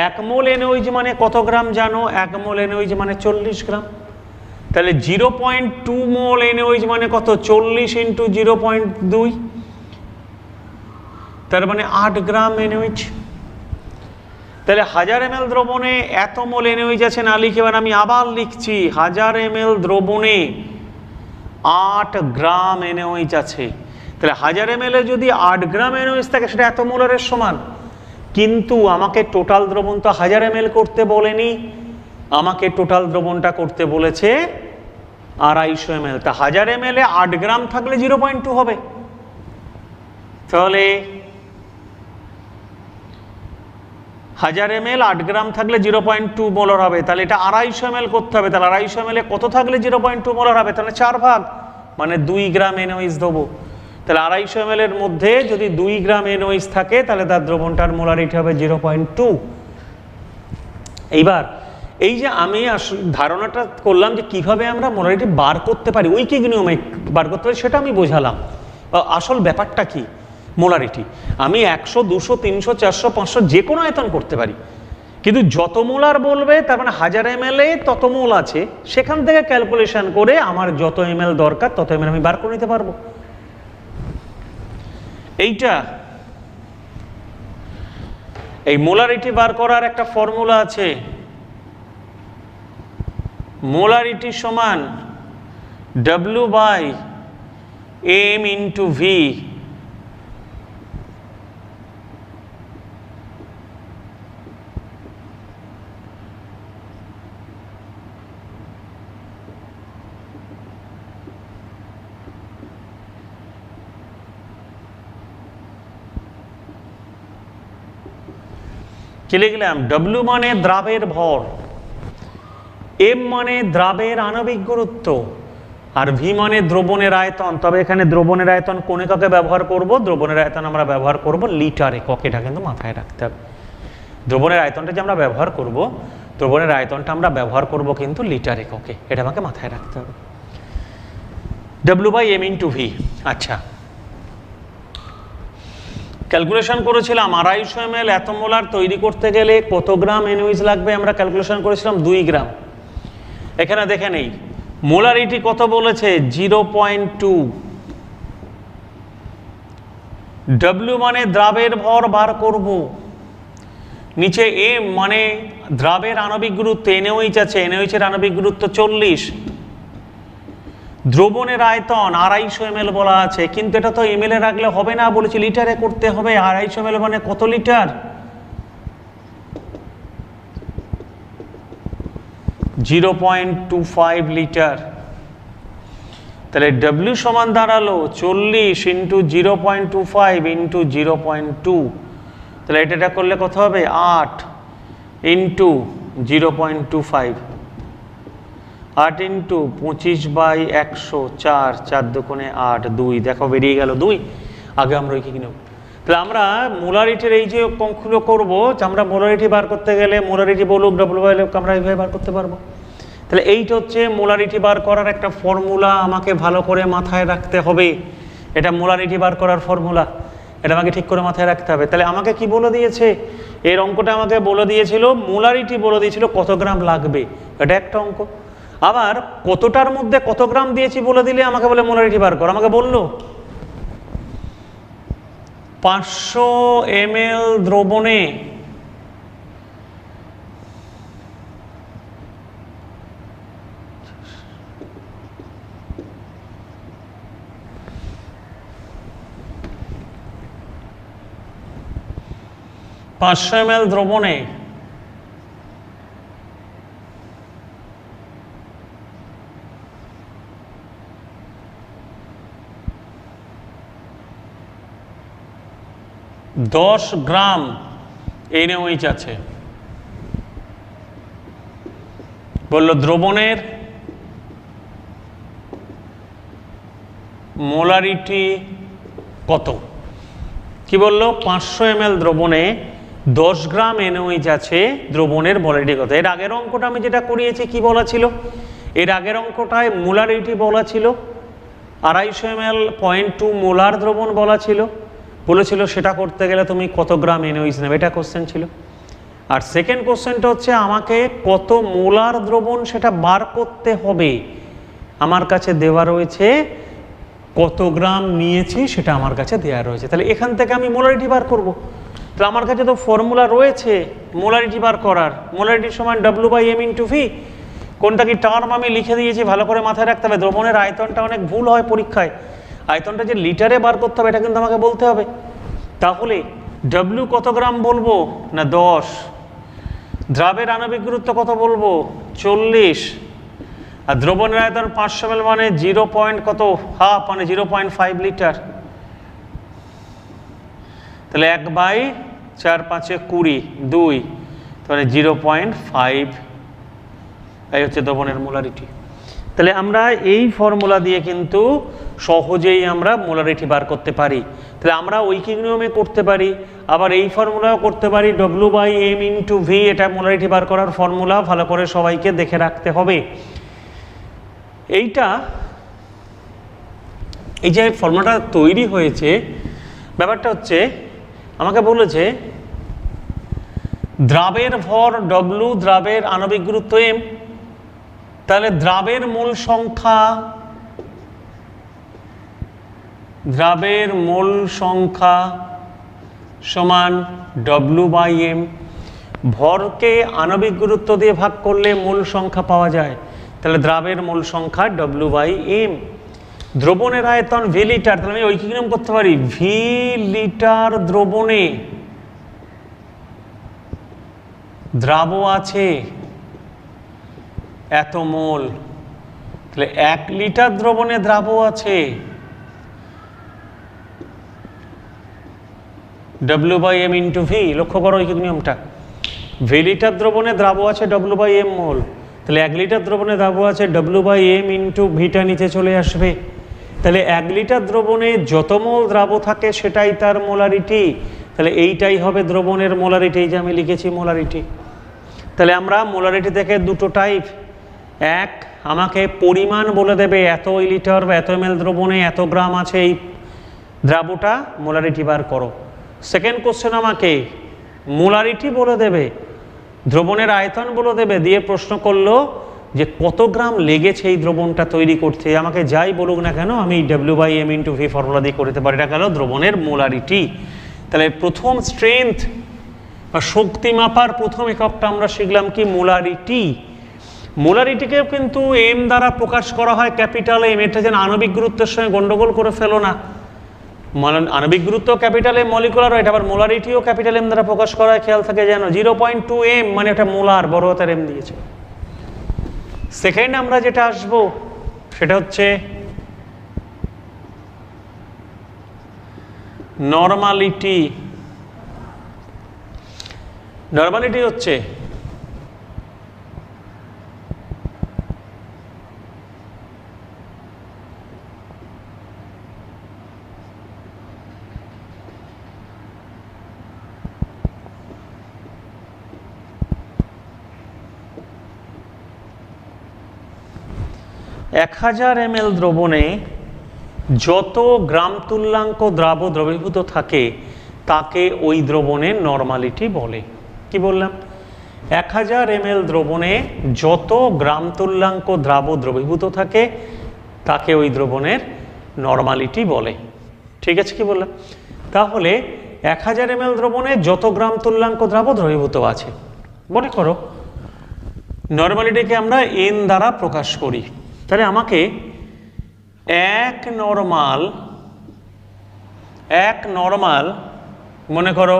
1 মোল NaOH মানে কত গ্রাম জানো, 1 মোল NaOH মানে 40 গ্রাম। তাহলে 0.2 মোল NaOH মানে কত, 40 ইন্টু 0.2, তার মানে 8 গ্রাম NaOH। তাহলে 1000 ml দ্রবণে এত মোল NaOH আছে না লিখে এবার আমি আবার লিখছি, 1000 ml দ্রবণে 8 গ্রাম NaOH আছে। তাহলে 1000 ml এ যদি 8 গ্রাম NaOH থাকে সেটা এত মোলারের সমান। কিন্তু আমাকে টোটাল দ্রবণ তো 1000 ml করতে বলেনি, আমাকে টোটাল দ্রবণটা করতে বলেছে 250 ml। তা 1000 ml এ 8 গ্রাম থাকলে 0.2 হবে। তাহলে 1000 ml 8 গ্রাম থাকলে 0.2 মোলার হবে, তাহলে এটা 250 ml করতে হবে। তাহলে 250 ml এ কত থাকলে 0.2 মোলার হবে, তাহলে 4 ভাগ, মানে 2 গ্রাম NaOH দেবো। তাহলে 250 ml এর মধ্যে যদি 2 গ্রাম NaOH থাকে তাহলে তার দ্রবণটার মোলারিটি হবে 0.2। এইবার এই যে আমি ধারণাটা করলাম যে কিভাবে আমরা মোলারিটি বার করতে পারি, ঐকিক নিয়মে বার করতে পারি, সেটা আমি বোঝালাম। আসল ব্যাপারটা কি, মোলারিটি আমি 100, 200, 300, 400, 500 যে কোনো আয়তন করতে পারি, কিন্তু যত মোলার বলবে তার মানে 1000 ml এ তত মোল আছে, সেখান থেকে ক্যালকুলেশন করে আমার যত ml দরকার তত ml আমি বার করে নিতে পারবো। এইটা এই মোলারিটি বার করার একটা ফর্মুলা আছে, মোলারিটি সমান W/m ইন্টু V। কি লিখলাম, W মানে দ্রাবের ভর, M মানে দ্রাবের আণবিক গুরুত্ব, আর V মানে দ্রবণের আয়তন। তবে এখানে দ্রবণের আয়তন কোন এককে ব্যবহার করব, দ্রবণের আয়তন আমরা ব্যবহার করব লিটার একক, এটা কিন্তু মাথায় রাখতে হবে। দ্রবণের আয়তনটা যে আমরা ব্যবহার করব, দ্রবণের আয়তনটা আমরা ব্যবহার করব কিন্তু লিটার এককে, এটা আমাকে মাথায় রাখতে হবে। W/m into V। আচ্ছা, ক্যালকুলেশন করেছিলাম 250 ml এত মোলার তৈরি করতে গেলে কত গ্রাম NaOH লাগবে, আমরা ক্যালকুলেশন করেছিলাম 2 গ্রাম। এখানে দেখে নেই মোলারিটি কত বলেছে, 0.2। W মানে দ্রাবের ভর বার করব, নিচে M মানে দ্রাবের আণবিক গুরুত্ব, NaOH আছে, NaOH এর আণবিক গুরুত্ব 40, দ্রবণের আয়তন 250 ml বলা আছে, কিন্তু এটা তো ml এ রাখলে হবে না, বলেছি লিটারে করতে হবে। 250 ml মানে কত লিটার, 0.25 লিটার। তাহলে ডব্লিউ সমান দাঁড়ালো 40 ইন্টু 0.25 ইন্টু 0.2, তাহলে এটা করলে কত হবে 8 ইন্টু 0.25, 8 ইন্টু 25/100, 4 দুগুণে 8, 2, দেখো বেরিয়ে গেল 2। আগে আমরা কি নেব, তাহলে আমরা মোলারিটির এই যে অঙ্কগুলো করবো, আমরা মোলারিটি বার করতে গেলে মোলারিটি বলুক ডব্লিউ আমরা এইভাবে বার করতে পারবো। তাহলে এইটা হচ্ছে মোলারিটি বার করার একটা ফর্মুলা, আমাকে ভালো করে মাথায় রাখতে হবে। এটা মোলারিটি বার করার ফর্মুলা, এটা আমাকে ঠিক করে মাথায় রাখতে হবে। তাহলে আমাকে কি বলে দিয়েছে, এর অঙ্কটা আমাকে বলে দিয়েছিল মোলারিটি বলে দিয়েছিল কত গ্রাম লাগবে, এটা একটা অঙ্ক। আবার কতটার মধ্যে কত গ্রাম দিয়েছি বলে দিলে আমাকে বলে মোলারিটি বার কর। আমাকে বললো 500 ml দ্রবণে 500 ml দ্রবণে 10 গ্রাম NaOH আছে। বলল দ্রবণের মোলারিটি কত, কি বললো 500 ml দ্রবণে 10 গ্রাম NaOH আছে, দ্রবণের মোলারিটি কত। এর আগের অঙ্কটা আমি যেটা করিয়েছি কি বলা ছিল, এর আগের অঙ্কটায় মোলারিটি বলা ছিল 250 ml 0.2 মোলার দ্রবণ বলা ছিল, বলেছিল সেটা করতে গেলে তুমি কত গ্রাম NaOH নেবে, এটা কোশ্চেন ছিল। আর সেকেন্ড কোশ্চেনটা হচ্ছে আমাকে কত মোলার দ্রবণ সেটা বার করতে হবে, আমার কাছে দেওয়া রয়েছে কত গ্রাম নিয়েছি সেটা আমার কাছে দেওয়া রয়েছে। তাহলে এখান থেকে আমি মোলারিটি বার করব। তাহলে আমার কাছে তো ফর্মুলা রয়েছে মোলারিটি বার করার, মোলারিটি সমান W/m/V। কোনটা কি টার্ম আমি লিখে দিয়েছি, ভালো করে মাথায় রাখতে হবে। দ্রবণের আয়তনটা অনেক ভুল হয় পরীক্ষায়, আয়তনটা যে লিটারে বার করতে হবে এটা কিন্তু আমাকে বলতে হবে। তাহলে W কত গ্রাম বলবো না 10, দ্রাবের আণবিক গুরুত্ব কত বলবো 40, আর দ্রবণের আয়তন 500 ml মানে 0. কত হাফ মানে 0.5 লিটার। তাহলে 1/4 20, 2 তাহলে 0.5, এই হচ্ছে দ্রবণের মোলারিটি। তাহলে আমরা এই ফর্মুলা দিয়ে কিন্তু সহজেই আমরা মোলারিটি বার করতে পারি। তাহলে আমরা ঐকিক নিয়মে করতে পারি, আবার এই ফর্মুলাও করতে পারি W/m/V, এটা মোলারিটি বার করার ফর্মুলা, ভালো করে সবাইকে দেখে রাখতে হবে। এইটা এই যে ফর্মুলাটা তৈরি হয়েছে, ব্যাপারটা হচ্ছে আমাকে বলেছে দ্রাবের ভর W, দ্রাবের আণবিক গুরুত্ব M, তাহলে দ্রাবের মোল সংখ্যা, দ্রাবের মোল সংখ্যা সমান W/m। ভরকে আণবিক গুরুত্ব দিয়ে ভাগ করলে মোল সংখ্যা পাওয়া যায়, তাহলে দ্রাবের মোল সংখ্যা W/m। দ্রবণের আয়তন V লিটার, তাহলে আমি ঐকিক নিয়ম করতে পারি V লিটার দ্রবণে দ্রাব আছে এত মোল, তাহলে 1 লিটার দ্রবণে দ্রাব আছে W/m/V। লক্ষ্য করো ঐকিক নিয়মটা, V লিটার দ্রবণে দ্রাব আছে W/m মোল, তাহলে 1 লিটার দ্রবণে দ্রাব আছে W/m/Vটা নিচে চলে আসবে। তাহলে 1 লিটার দ্রবণে যত মোল দ্রাব থাকে সেটাই তার মোলারিটি, তাহলে এইটাই হবে দ্রবণের মোলারিটি, এই যে আমি লিখেছি মোলারিটি। তাহলে আমরা মোলারিটি থেকে দুটো টাইপ, এক আমাকে পরিমাণ বলে দেবে এত লিটার বা এত ml দ্রবণে এত গ্রাম আছে এই দ্রাবটা, মোলারিটি বার করো। সেকেন্ড কোশ্চেন আমাকে মোলারিটি বলে দেবে, দ্রবণের আয়তন বলে দেবে, দিয়ে প্রশ্ন করলো যে কত গ্রাম লেগেছে এই দ্রবণটা তৈরি করতে। আমাকে যাই বলুক না কেন আমি W/m/V ফর্মুলা দিয়ে করতে পারি, এটা গেল দ্রবণের মোলারিটি। তাহলে প্রথম স্ট্রেংথ বা শক্তি মাপার প্রথম এককটা আমরা শিখলাম কি মোলারিটি। মোলারিটিকেও কিন্তু M দ্বারা প্রকাশ করা হয়, ক্যাপিটাল M। এটা যেন আণবিক গুরুত্বের সঙ্গে গন্ডগোল করে ফেলো না, আণবিক গুরুত্ব ক্যাপিটাল M, মলিকুলার ওয়েট, আবার মোলারিটিও ক্যাপিটাল M দ্বারা প্রকাশ করা হয়, খেয়াল থাকে যেন। 0.2 M মানে এটা মোলার, বড় হাতের M দিয়েছে। সেকেন্ড আমরা যেটা আসবো সেটা হচ্ছে নরমালিটি। নরমালিটি হচ্ছে এক 1000 ml দ্রবণে যত গ্রাম তুল্যাঙ্ক দ্রবীভূত থাকে তাকে ওই দ্রবণের নরমালিটি বলে। কি বললাম? 1000 ml দ্রবণে যত গ্রাম তুল্যাঙ্ক দ্রবীভূত থাকে তাকে ওই দ্রবণের নরমালিটি বলে। ঠিক আছে, কি বললাম? তাহলে 1000 ml দ্রবণে যত গ্রাম তুল্যাঙ্ক দ্রবীভূত আছে, মনে করো নরমালিটিকে আমরা n দ্বারা প্রকাশ করি। তাহলে আমাকে এক নরমাল মনে করো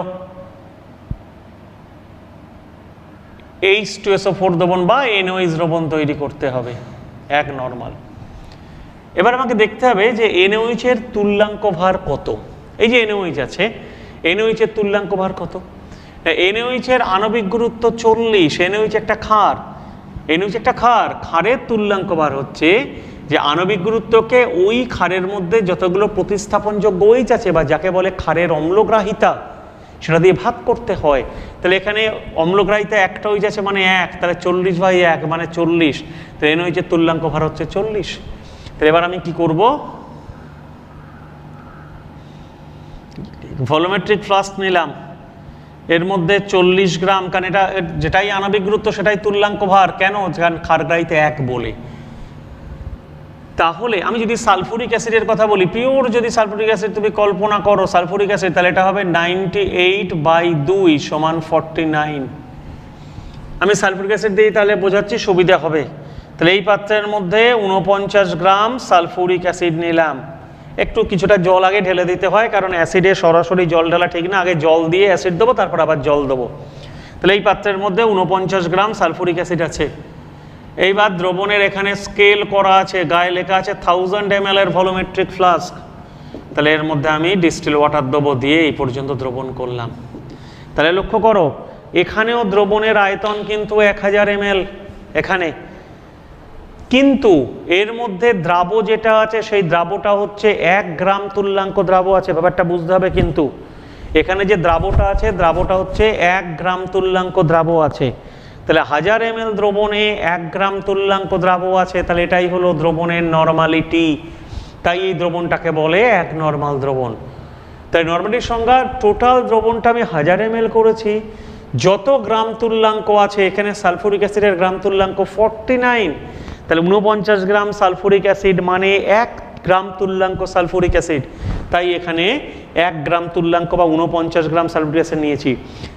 H2SO4 দ্রবণ বা NOH দ্রবণ তৈরি করতে হবে, এক নরমাল। এবার আমাকে দেখতে হবে যে NOH এর তুল্যাঙ্ক ভার কত। এই যে NOH আছে, NOH এর তুল্যাঙ্ক ভার কত? NOH এর আণবিক গুরুত্ব 40। NOH একটা ক্ষার, NOH একটা ক্ষার, ক্ষারের তুল্যাঙ্ক ভার হচ্ছে যে আণবিক গুরুত্বকে ওই ক্ষারের মধ্যে যতগুলো প্রতিস্থাপনযোগ্য OH আছে বা যাকে বলে ক্ষারের অম্লগ্রাহিতা সেটা দিয়ে ভাগ করতে হয়। তাহলে এখানে অম্লগ্রাহিতা একটা OH আছে মানে 1, তাহলে 40/1 মানে 40। তো NOH এর তুল্যাঙ্ক ভার হচ্ছে 40। তাহলে এবার আমি কি করব? ভলিওমেট্রিক ফ্লাস্ক নিলাম, এর মধ্যে 40 গ্রাম, কারণ এটা যেটাই আণবিক গুরুত্ব সেটাই তুল্যাঙ্ক ভার। কেন? কারণ ক্ষারগ্রাহিতা 1 বলে। তাহলে আমি যদি সালফুরিক অ্যাসিডের কথা বলি, পিওর যদি সালফুরিক অ্যাসিড তুমি কল্পনা করো সালফুরিক অ্যাসিড, তাহলে এটা হবে 98/2 = 49। আমি সালফুরিক অ্যাসিড দিই তাহলে বোঝাচ্ছি সুবিধা হবে। তাহলে এই পাত্রের মধ্যে 49 গ্রাম সালফুরিক অ্যাসিড নিলাম। একটু কিছুটা জল আগে ঢেলে দিতে হয়, কারণ অ্যাসিডে সরাসরি জল ঢালা ঠিক না, আগে জল দিয়ে অ্যাসিড দেবো তারপর আবার জল দেবো। তাহলে এই পাত্রের মধ্যে 49 গ্রাম সালফুরিক অ্যাসিড আছে। এইবার দ্রবণের এখানে স্কেল করা আছে, গায়ে লেখা আছে 1000 ml এর ভলিওমেট্রিক ফ্লাস্ক। তাহলে এর মধ্যে আমি ডিস্টিল ওয়াটার দেবো, দিয়ে এই পর্যন্ত দ্রবণ করলাম। তাহলে লক্ষ্য করো এখানেও দ্রবণের আয়তন কিন্তু 1000 ml এখানে, কিন্তু এর মধ্যে দ্রাব যেটা আছে সেই দ্রাবটা হচ্ছে 1 গ্রাম তুল্যাঙ্ক দ্রাব আছে। ব্যাপারটা বুঝতে হবে, কিন্তু এখানে যে দ্রাবটা আছে দ্রাবটা হচ্ছে 1 গ্রাম তুল্যাঙ্ক দ্রাব আছে। তাহলে 1000 ml দ্রবণে 1 গ্রাম তুল্যাঙ্ক দ্রাব আছে, তাহলে এটাই হলো দ্রবণের নরমালিটি। তাই এই দ্রবণটাকে বলে এক নরমাল দ্রবণ। তাই নরমালিটির সংজ্ঞা, টোটাল দ্রবণটা আমি 1000 ml করেছি, যত গ্রাম তুল্যাঙ্ক আছে, এখানে সালফুরিক অ্যাসিডের গ্রাম তুল্যাঙ্ক 49, তাহলে 49 গ্রাম সালফুরিক অ্যাসিড মানে 1 গ্রাম তুল্যাঙ্ক সালফুরিক অ্যাসিড। তাই এখানে 1 গ্রাম তুল্যাঙ্ক বা 49 গ্রাম সালফুরিক অ্যাসিড নিয়েছি।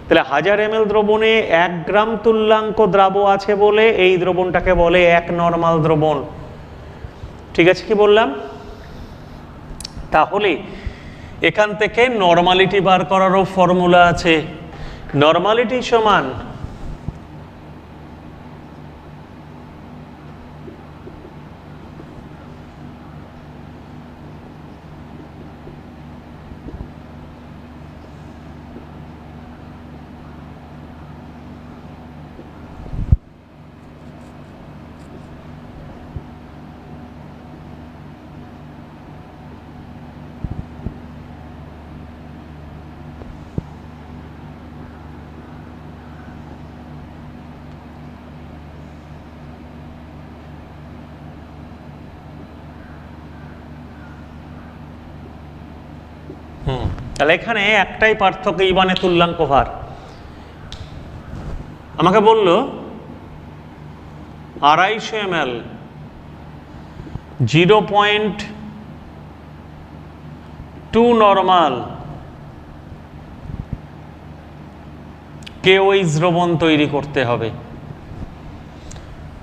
তাহলে 1000 ml দ্রবণে 1 গ্রাম তুল্যাঙ্ক দ্রাব আছে বলে এই দ্রবণটাকে বলে এক নরমাল দ্রবণ। ঠিক আছে, কি বললাম? তাহলে এখান থেকে নরমালিটি বার করারও ফর্মুলা আছে। নরমালিটি সমান তাহলে এখানে একটাই পার্থক্য, এই মানে তুল্যাঙ্ক ভার। আমাকে বলল 250 ml 0.2 নরমাল KOH দ্রবণ তৈরি করতে হবে।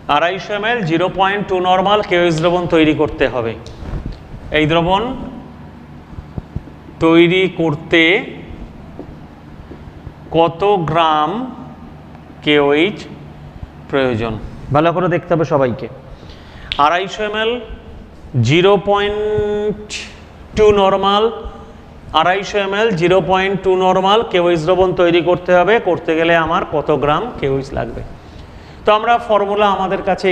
250 ml 0.2 নরমাল KOH দ্রবণ তৈরি করতে হবে। এই দ্রবণ তৈরি করতে কত গ্রাম KOH প্রয়োজন? ভালো করে দেখতে হবে সবাইকে। 250 ml 0.2 normal, 250 ml 0.2 normal KOH দ্রবণ তৈরি করতে হবে। করতে গেলে আমার কত গ্রাম কেওএইচ লাগবে? তো আমরা ফর্মুলা আমাদের কাছে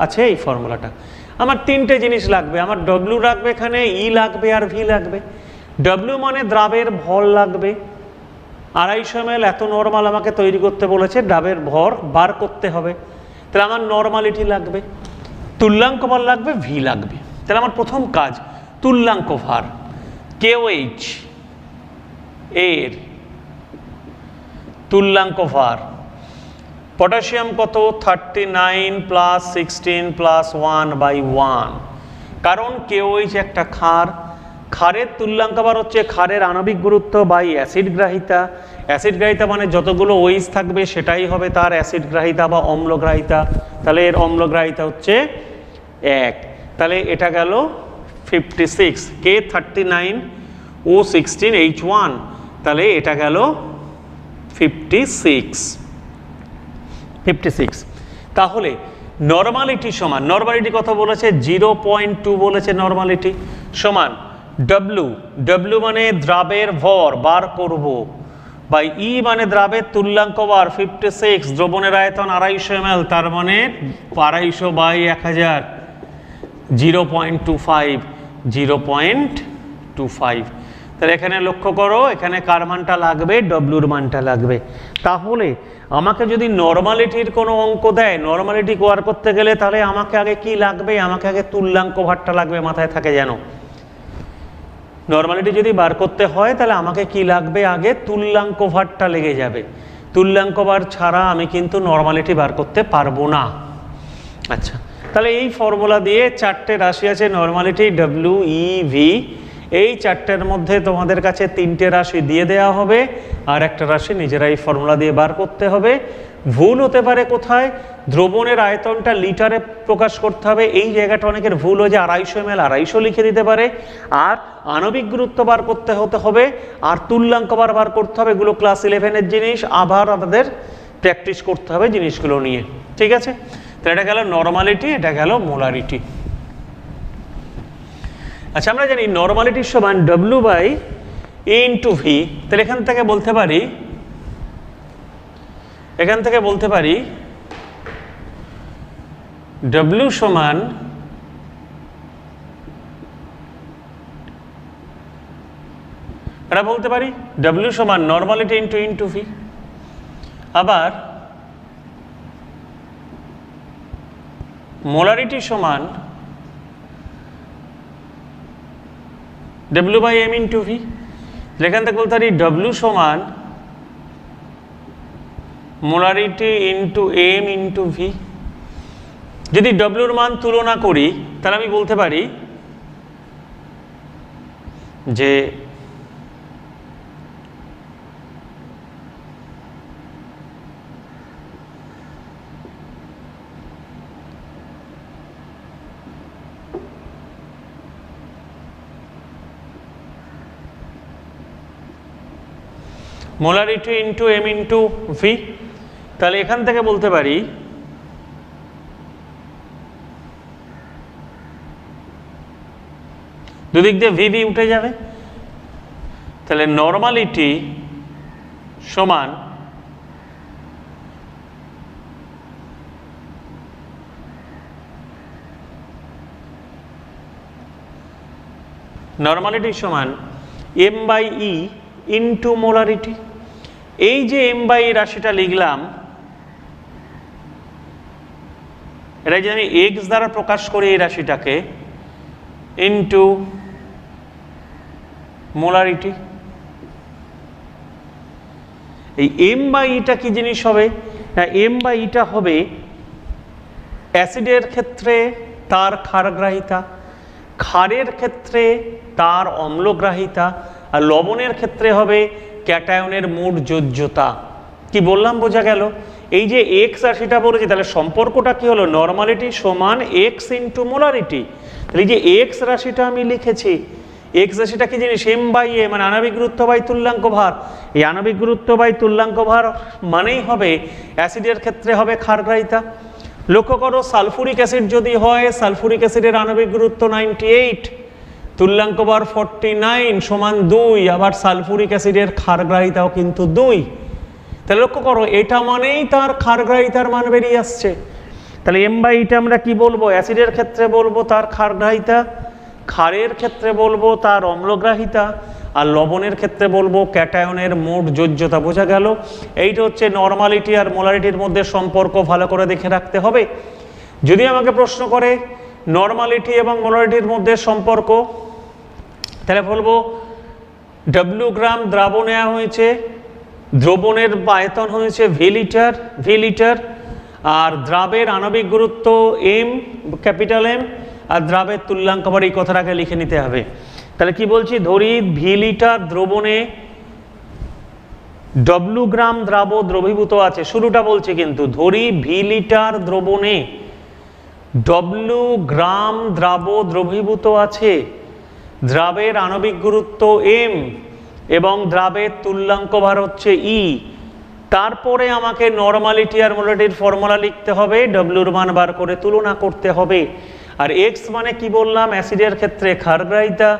আছে এই ফর্মুলাটা। আমার তিনটে জিনিস লাগবে, আমার ডব্লিউ লাগবে, এখানে ই লাগবে আর ভি লাগবে। ডব্লিউ মানে দ্রাবের ভর লাগবে, 250 ml এত নর্মাল আমাকে তৈরি করতে বলেছে, দ্রাবের ভর বার করতে হবে, তাহলে আমার নর্মালিটি লাগবে, তুল্যাঙ্ক ভর লাগবে, ভি লাগবে। তাহলে আমার প্রথম কাজ তুল্যাঙ্ক ভার কেওএইচ এর তুল্যাঙ্ক ভার। পটাশিয়াম কত? 39 প্লাস 16 প্লাস 1/1, কারণ কেওএইচ একটা ক্ষার, ক্ষারের তুল্যাঙ্ক ভার হচ্ছে ক্ষারের আণবিক গুরুত্ব বাই অ্যাসিড গ্রাহিতা। অ্যাসিড গ্রাহিতা মানে যতগুলো ওইচ থাকবে সেটাই হবে তার অ্যাসিড গ্রাহিতা বা অম্লগ্রাহিতা। তাহলে এর অম্লগ্রাহিতা হচ্ছে 1, তাহলে এটা গেল 56, কে 39 ও 16 H1, তাহলে এটা গেল 56। তাহলে নরমালিটি সমান, নরমালিটি কত বলেছে? 0.2 বলেছে নরমালিটি, সমান ডব্লিউ মানে দ্রাবের ভর বার করব, বাই ই মানে দ্রাবের তুল্যাঙ্ক ভার 56, দ্রবণের আয়তন 250 ml, তার মানে 250/1000, 0.25। তাহলে এখানে লক্ষ্য করো, এখানে কার মানটা লাগবে? ডব্লিউর মানটা লাগবে। তাহলে আমাকে যদি নরমালিটির কোনো অঙ্ক দেয়, নরমালিটি বার করতে গেলে তাহলে আমাকে আগে কি লাগবে? আমাকে আগে তুল্যাঙ্ক ভারটা লাগবে, মাথায় থাকে যেন। নরমালিটি যদি বার করতে হয় তাহলে আমাকে কি লাগবে? আগে তুল্যাঙ্ক ভারটা লেগে যাবে। তুল্যাঙ্ক ভার ছাড়া আমি কিন্তু নরমালিটি বার করতে পারবো না। আচ্ছা, তাহলে এই ফর্মুলা দিয়ে 4টে রাশি আছে, নরমালিটি, ডব্লিউ, ই, ভি। এই 4টের মধ্যে তোমাদের কাছে 3টে রাশি দিয়ে দেওয়া হবে, আর একটা রাশি নিজেরাই ফর্মুলা দিয়ে বার করতে হবে। ভুল হতে পারে কোথায়? দ্রবণের আয়তনটা লিটারে প্রকাশ করতে হবে, এই জায়গাটা অনেকের ভুল হয়ে যায়, 250 ml 250 লিখে দিতে পারে। আর আণবিক গুরুত্ব বার করতে হবে, আর তুল্যাঙ্ক বার করতে হবে। এগুলো ক্লাস 11-এর জিনিস, আবার আমাদের প্র্যাকটিস করতে হবে জিনিসগুলো নিয়ে, ঠিক আছে? তো এটা গেল নরমালিটি, এটা গেল মোলারিটি। আচ্ছা, আমরা জানি নরমালিটির সমান W/A × V। তাহলে এখান থেকে বলতে পারি W সমান এটা বলতে পারি W সমান নরমালিটি × V। আবার মোলারিটি সমান W/M × V। এখান থেকে বলতে পারি W সমান মোলারিটি × M × V। যদি W-র মান তুলনা করি তাহলে আমি বলতে পারি যে মোলারিটি × M × V। তাহলে এখান থেকে বলতে পারি দুদিক দিয়ে VV উঠে যাবে, তাহলে নরমালিটি সমান M/E × মোলারিটি। এই যে M/E রাশিটা লিখলাম, এটা যদি আমি x দ্বারা প্রকাশ করি এই রাশিটাকে, ইনটু মোলারিটি। এই M/Eটা কি জিনিস হবে? M/Eটা হবে অ্যাসিডের ক্ষেত্রে তার ক্ষারগ্রাহিতা, ক্ষারের ক্ষেত্রে তার অম্লগ্রাহিতা, আর লবণের ক্ষেত্রে হবে ক্যাটায়নের মোট যোজ্যতা। কি বললাম বোঝা গেল? এই যে x রাশিটা বলেছি, তাহলে সম্পর্কটা কি হলো? নরমালিটি সমান x × মোলারিটি। তাহলে এই যে x রাশিটা আমি লিখেছি, x রাশিটা কি জিনিস? M/A মানে আণবিক গুরুত্ব বাই তুল্যাঙ্ক ভার। এই আণবিক গুরুত্ব বাই তুল্যাঙ্ক ভার মানেই হবে অ্যাসিডের ক্ষেত্রে হবে ক্ষারগ্রাহিতা, লক্ষ্য করো সালফুরিক অ্যাসিড যদি হয়, সালফুরিক অ্যাসিডের আণবিক গুরুত্ব 98, তুল্যাঙ্ক বার 49 সমান 2, আবার সালফুরিক অ্যাসিডের ক্ষারগ্রাহিতাও কিন্তু 2। তাহলে লক্ষ্য করো এটা মানেই তার ক্ষারগ্রাহিতার মান বেরিয়ে আসছে। তাহলে M/E আমরা কি বলবো? অ্যাসিডের ক্ষেত্রে বলবো তার ক্ষারগ্রাহিতা, ক্ষারের ক্ষেত্রে বলবো তার অম্লগ্রাহিতা, আর লবণের ক্ষেত্রে বলবো ক্যাটায়নের মোট যোজ্যতা। বোঝা গেল? এইটা হচ্ছে নরমালিটি আর মোলারিটির মধ্যে সম্পর্ক, ভালো করে দেখে রাখতে হবে। যদি আমাকে প্রশ্ন করে নরমালিটি এবং মোলারিটির মধ্যে সম্পর্ক, তাহলে বলবো W গ্রাম দ্রাবণ নেওয়া হয়েছে, দ্রবণের আয়তন হয়েছে ভি লিটার, আর দ্রাবের আণবিক গুরুত্ব M, ক্যাপিটাল M, আর দ্রাবের তুল্যাঙ্ক বার, এই কথাটাকে লিখে নিতে হবে। তাহলে কি বলছি? ধরি ভি লিটার দ্রবণে W গ্রাম দ্রবীভূত আছে। শুরুটা বলছি কিন্তু, ধরি ভি লিটার দ্রবণে W গ্রাম দ্রবীভূত আছে, দ্রাবের আণবিক গুরুত্ব M এবং দ্রাবের তুল্যাঙ্ক ভার হচ্ছে E। তারপরে আমাকে নরমালিটি আর মোলারিটির ফর্মুলা লিখতে হবে, ডব্লিউর মান বার করে তুলনা করতে হবে। আর এক্স মানে কি বললাম? অ্যাসিডের ক্ষেত্রে ক্ষারগ্রাহিতা,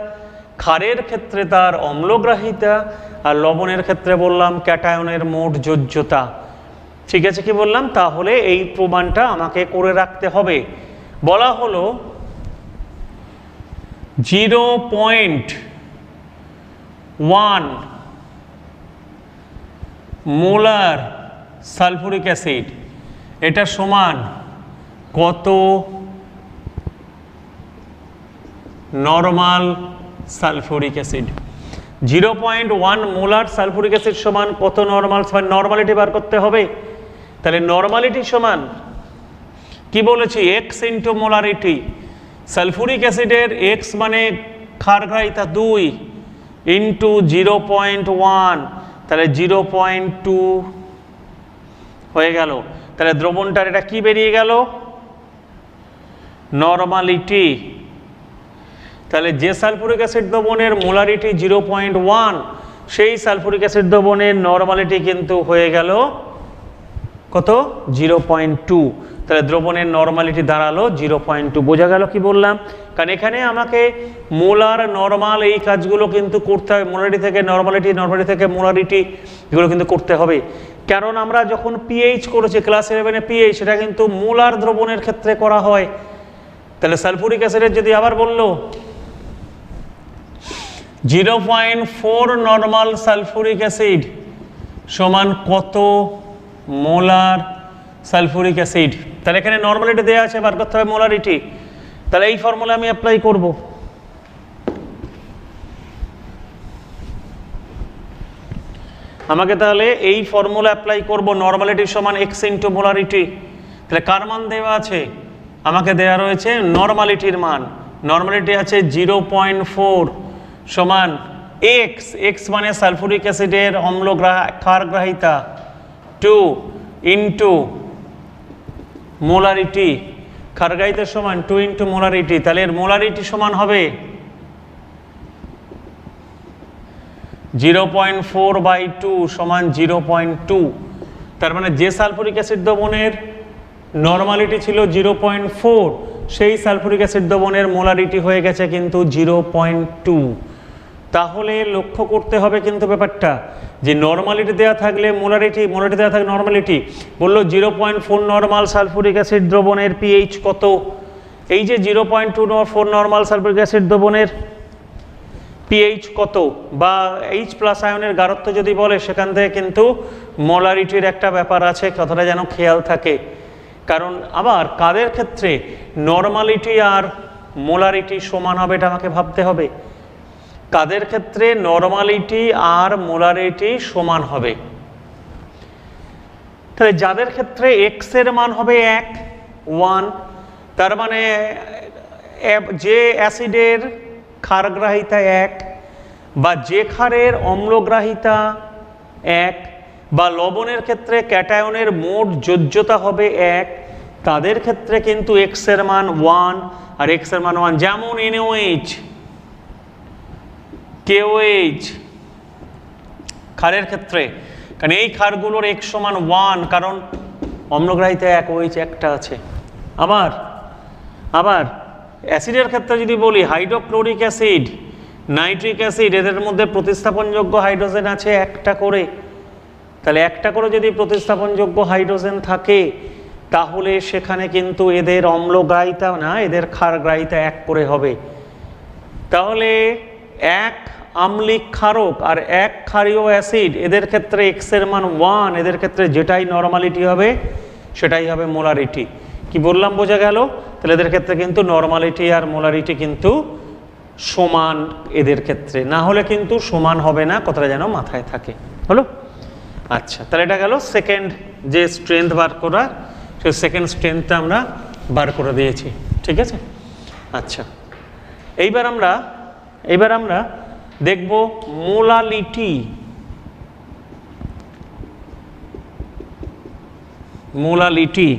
ক্ষারের ক্ষেত্রে তার অম্লগ্রাহিতা, আর লবণের ক্ষেত্রে বললাম ক্যাটায়নের মোট যোজ্যতা। ঠিক আছে কি বললাম? তাহলে এই প্রমাণটা আমাকে করে রাখতে হবে। বলা হলো 0.1 মোলার সালফুরিক অ্যাসিড, এটা সমান কত normal sulphuric acid? 0.1 molar sulphuric acid সমান কত নরমাল? নরমালিটি বার করতে হবে। তাহলে নরমালিটি সমান কি বলেছি? x into molarity. সালফুরিক অ্যাসিডের x মানে ক্ষারগ্রাহিতা 2 ইন্টু 0.1, তাহলে 0.2 হয়ে গেল। তাহলে দ্রবণটার এটা কি বেরিয়ে গেল? নরমালিটি। তাহলে যে সালফুরিক অ্যাসিড দ্রবণের মোলারিটি 0.1, সেই সালফুরিক অ্যাসিড দ্রবণের নরমালিটি কিন্তু হয়ে গেল কত? 0.2। তাহলে দ্রবণের নরমালিটি দাঁড়ালো 0.2। বোঝা গেল কি বললাম? কারণ এখানে আমাকে মোলার, নরমাল এই কাজগুলো কিন্তু করতে হবে। মোলারিটি থেকে নরমালিটি, নরমালিটি থেকে মোলারিটি, এগুলো কিন্তু করতে হবে। কারণ আমরা যখন পিএইচ করেছি ক্লাস 11-এ, পিএইচ সেটা কিন্তু মোলার দ্রবণের ক্ষেত্রে করা হয়। তাহলে সালফুরিক অ্যাসিডের যদি আবার বললো 0.4 নরমাল সালফুরিক অ্যাসিড সমান কত মোলার সালফুরিক অ্যাসিড, তাহলে এখানে নরমালিটি দেওয়া আছে, বার করতে হবে মোলারিটি। তাহলে এই ফর্মুলা আমি অ্যাপ্লাই করব। আমাকে তাহলে এই ফর্মুলা অ্যাপ্লাই করব, নরমালিটি সমান x ইন্টু মোলারিটি। তাহলে কার মান দেওয়া আছে? আমাকে দেওয়া রয়েছে নরমালিটির মান। নরমালিটি আছে 0.4 সমান x মানে সালফুরিক অ্যাসিডের ক্ষারগ্রাহিতা 2 ইন্টু মোলারিটি, ক্ষারগ্রাহিতার সমান 2 ইন্টু মোলারিটি। তাহলে এর মোলারিটি সমান হবে 0.4/2 সমান 0.2। তার মানে যে সালফুরিক অ্যাসিড দ্রবণের নরমালিটি ছিল 0.4, সেই সালফুরিক অ্যাসিড দ্রবণের মোলারিটি হয়ে গেছে কিন্তু 0.2। তাহলে লক্ষ্য করতে হবে কিন্তু ব্যাপারটা, যে নরমালিটি দেওয়া থাকলে মোলারিটি, মোলারিটি দেওয়া থাকলে নরমালিটি। বললো 0.4 নরমাল সালফুরিক অ্যাসিড দ্রবণের পিএইচ কত? এই যে 0.24 নরমাল সালফুরিক অ্যাসিড দ্রবণের পিএইচ কত, বা H+ আয়নের গাঢ়ত্ব যদি বলে, সেখান থেকে কিন্তু মোলারিটির একটা ব্যাপার আছে, কথাটা যেন খেয়াল থাকে। কারণ আবার কাদের ক্ষেত্রে নরমালিটি আর মোলারিটি সমান হবে, এটা আমাকে ভাবতে হবে। কাদের ক্ষেত্রে নরমালিটি আর মোলারিটি সমান হবে? তাহলে যাদের ক্ষেত্রে x এর মান হবে 1, তার মানে যে অ্যাসিডের ক্ষারগ্রাহিতা 1, বা যে ক্ষারের অম্লগ্রাহিতা 1, বা লবণের ক্ষেত্রে ক্যাটায়নের মোট যোজ্যতা হবে 1, তাদের ক্ষেত্রে কিন্তু x এর মান 1 আর x এর মান 1। যেমন NaOH, KOH ক্ষারের ক্ষেত্রে, কারণ এই ক্ষারগুলোর x সমান 1, কারণ অম্লগ্রাহিতা 1 OH একটা আছে। আবার আবার অ্যাসিডের ক্ষেত্রে যদি বলি হাইড্রোক্লোরিক অ্যাসিড, নাইট্রিক অ্যাসিড, এদের মধ্যে প্রতিস্থাপনযোগ্য হাইড্রোজেন আছে একটা করে। তাহলে একটা করে যদি প্রতিস্থাপনযোগ্য হাইড্রোজেন থাকে তাহলে সেখানে কিন্তু এদের অম্লগ্রাহিতা না, এদের ক্ষারগ্রাহিতা এক করে হবে। তাহলে এক আম্লিক ক্ষারক আর এক ক্ষারীয় অ্যাসিড, এদের ক্ষেত্রে এক্স এর মান 1, এদের ক্ষেত্রে যেটাই নরমালিটি হবে সেটাই হবে মোলারিটি। কি বললাম বোঝা গেল? তাহলে এদের ক্ষেত্রে কিন্তু নরমালিটি আর মোলারিটি কিন্তু সমান, এদের ক্ষেত্রে না হলে কিন্তু সমান হবে না, কথাটা যেন মাথায় থাকে। হলো? আচ্ছা, তাহলে এটা গেল সেকেন্ড যে স্ট্রেংথ বার করা, সেই সেকেন্ড স্ট্রেংথটা আমরা বার করে দিয়েছি। ঠিক আছে? আচ্ছা, এইবার আমরা দেখব মোলালিটি। মোলালিটি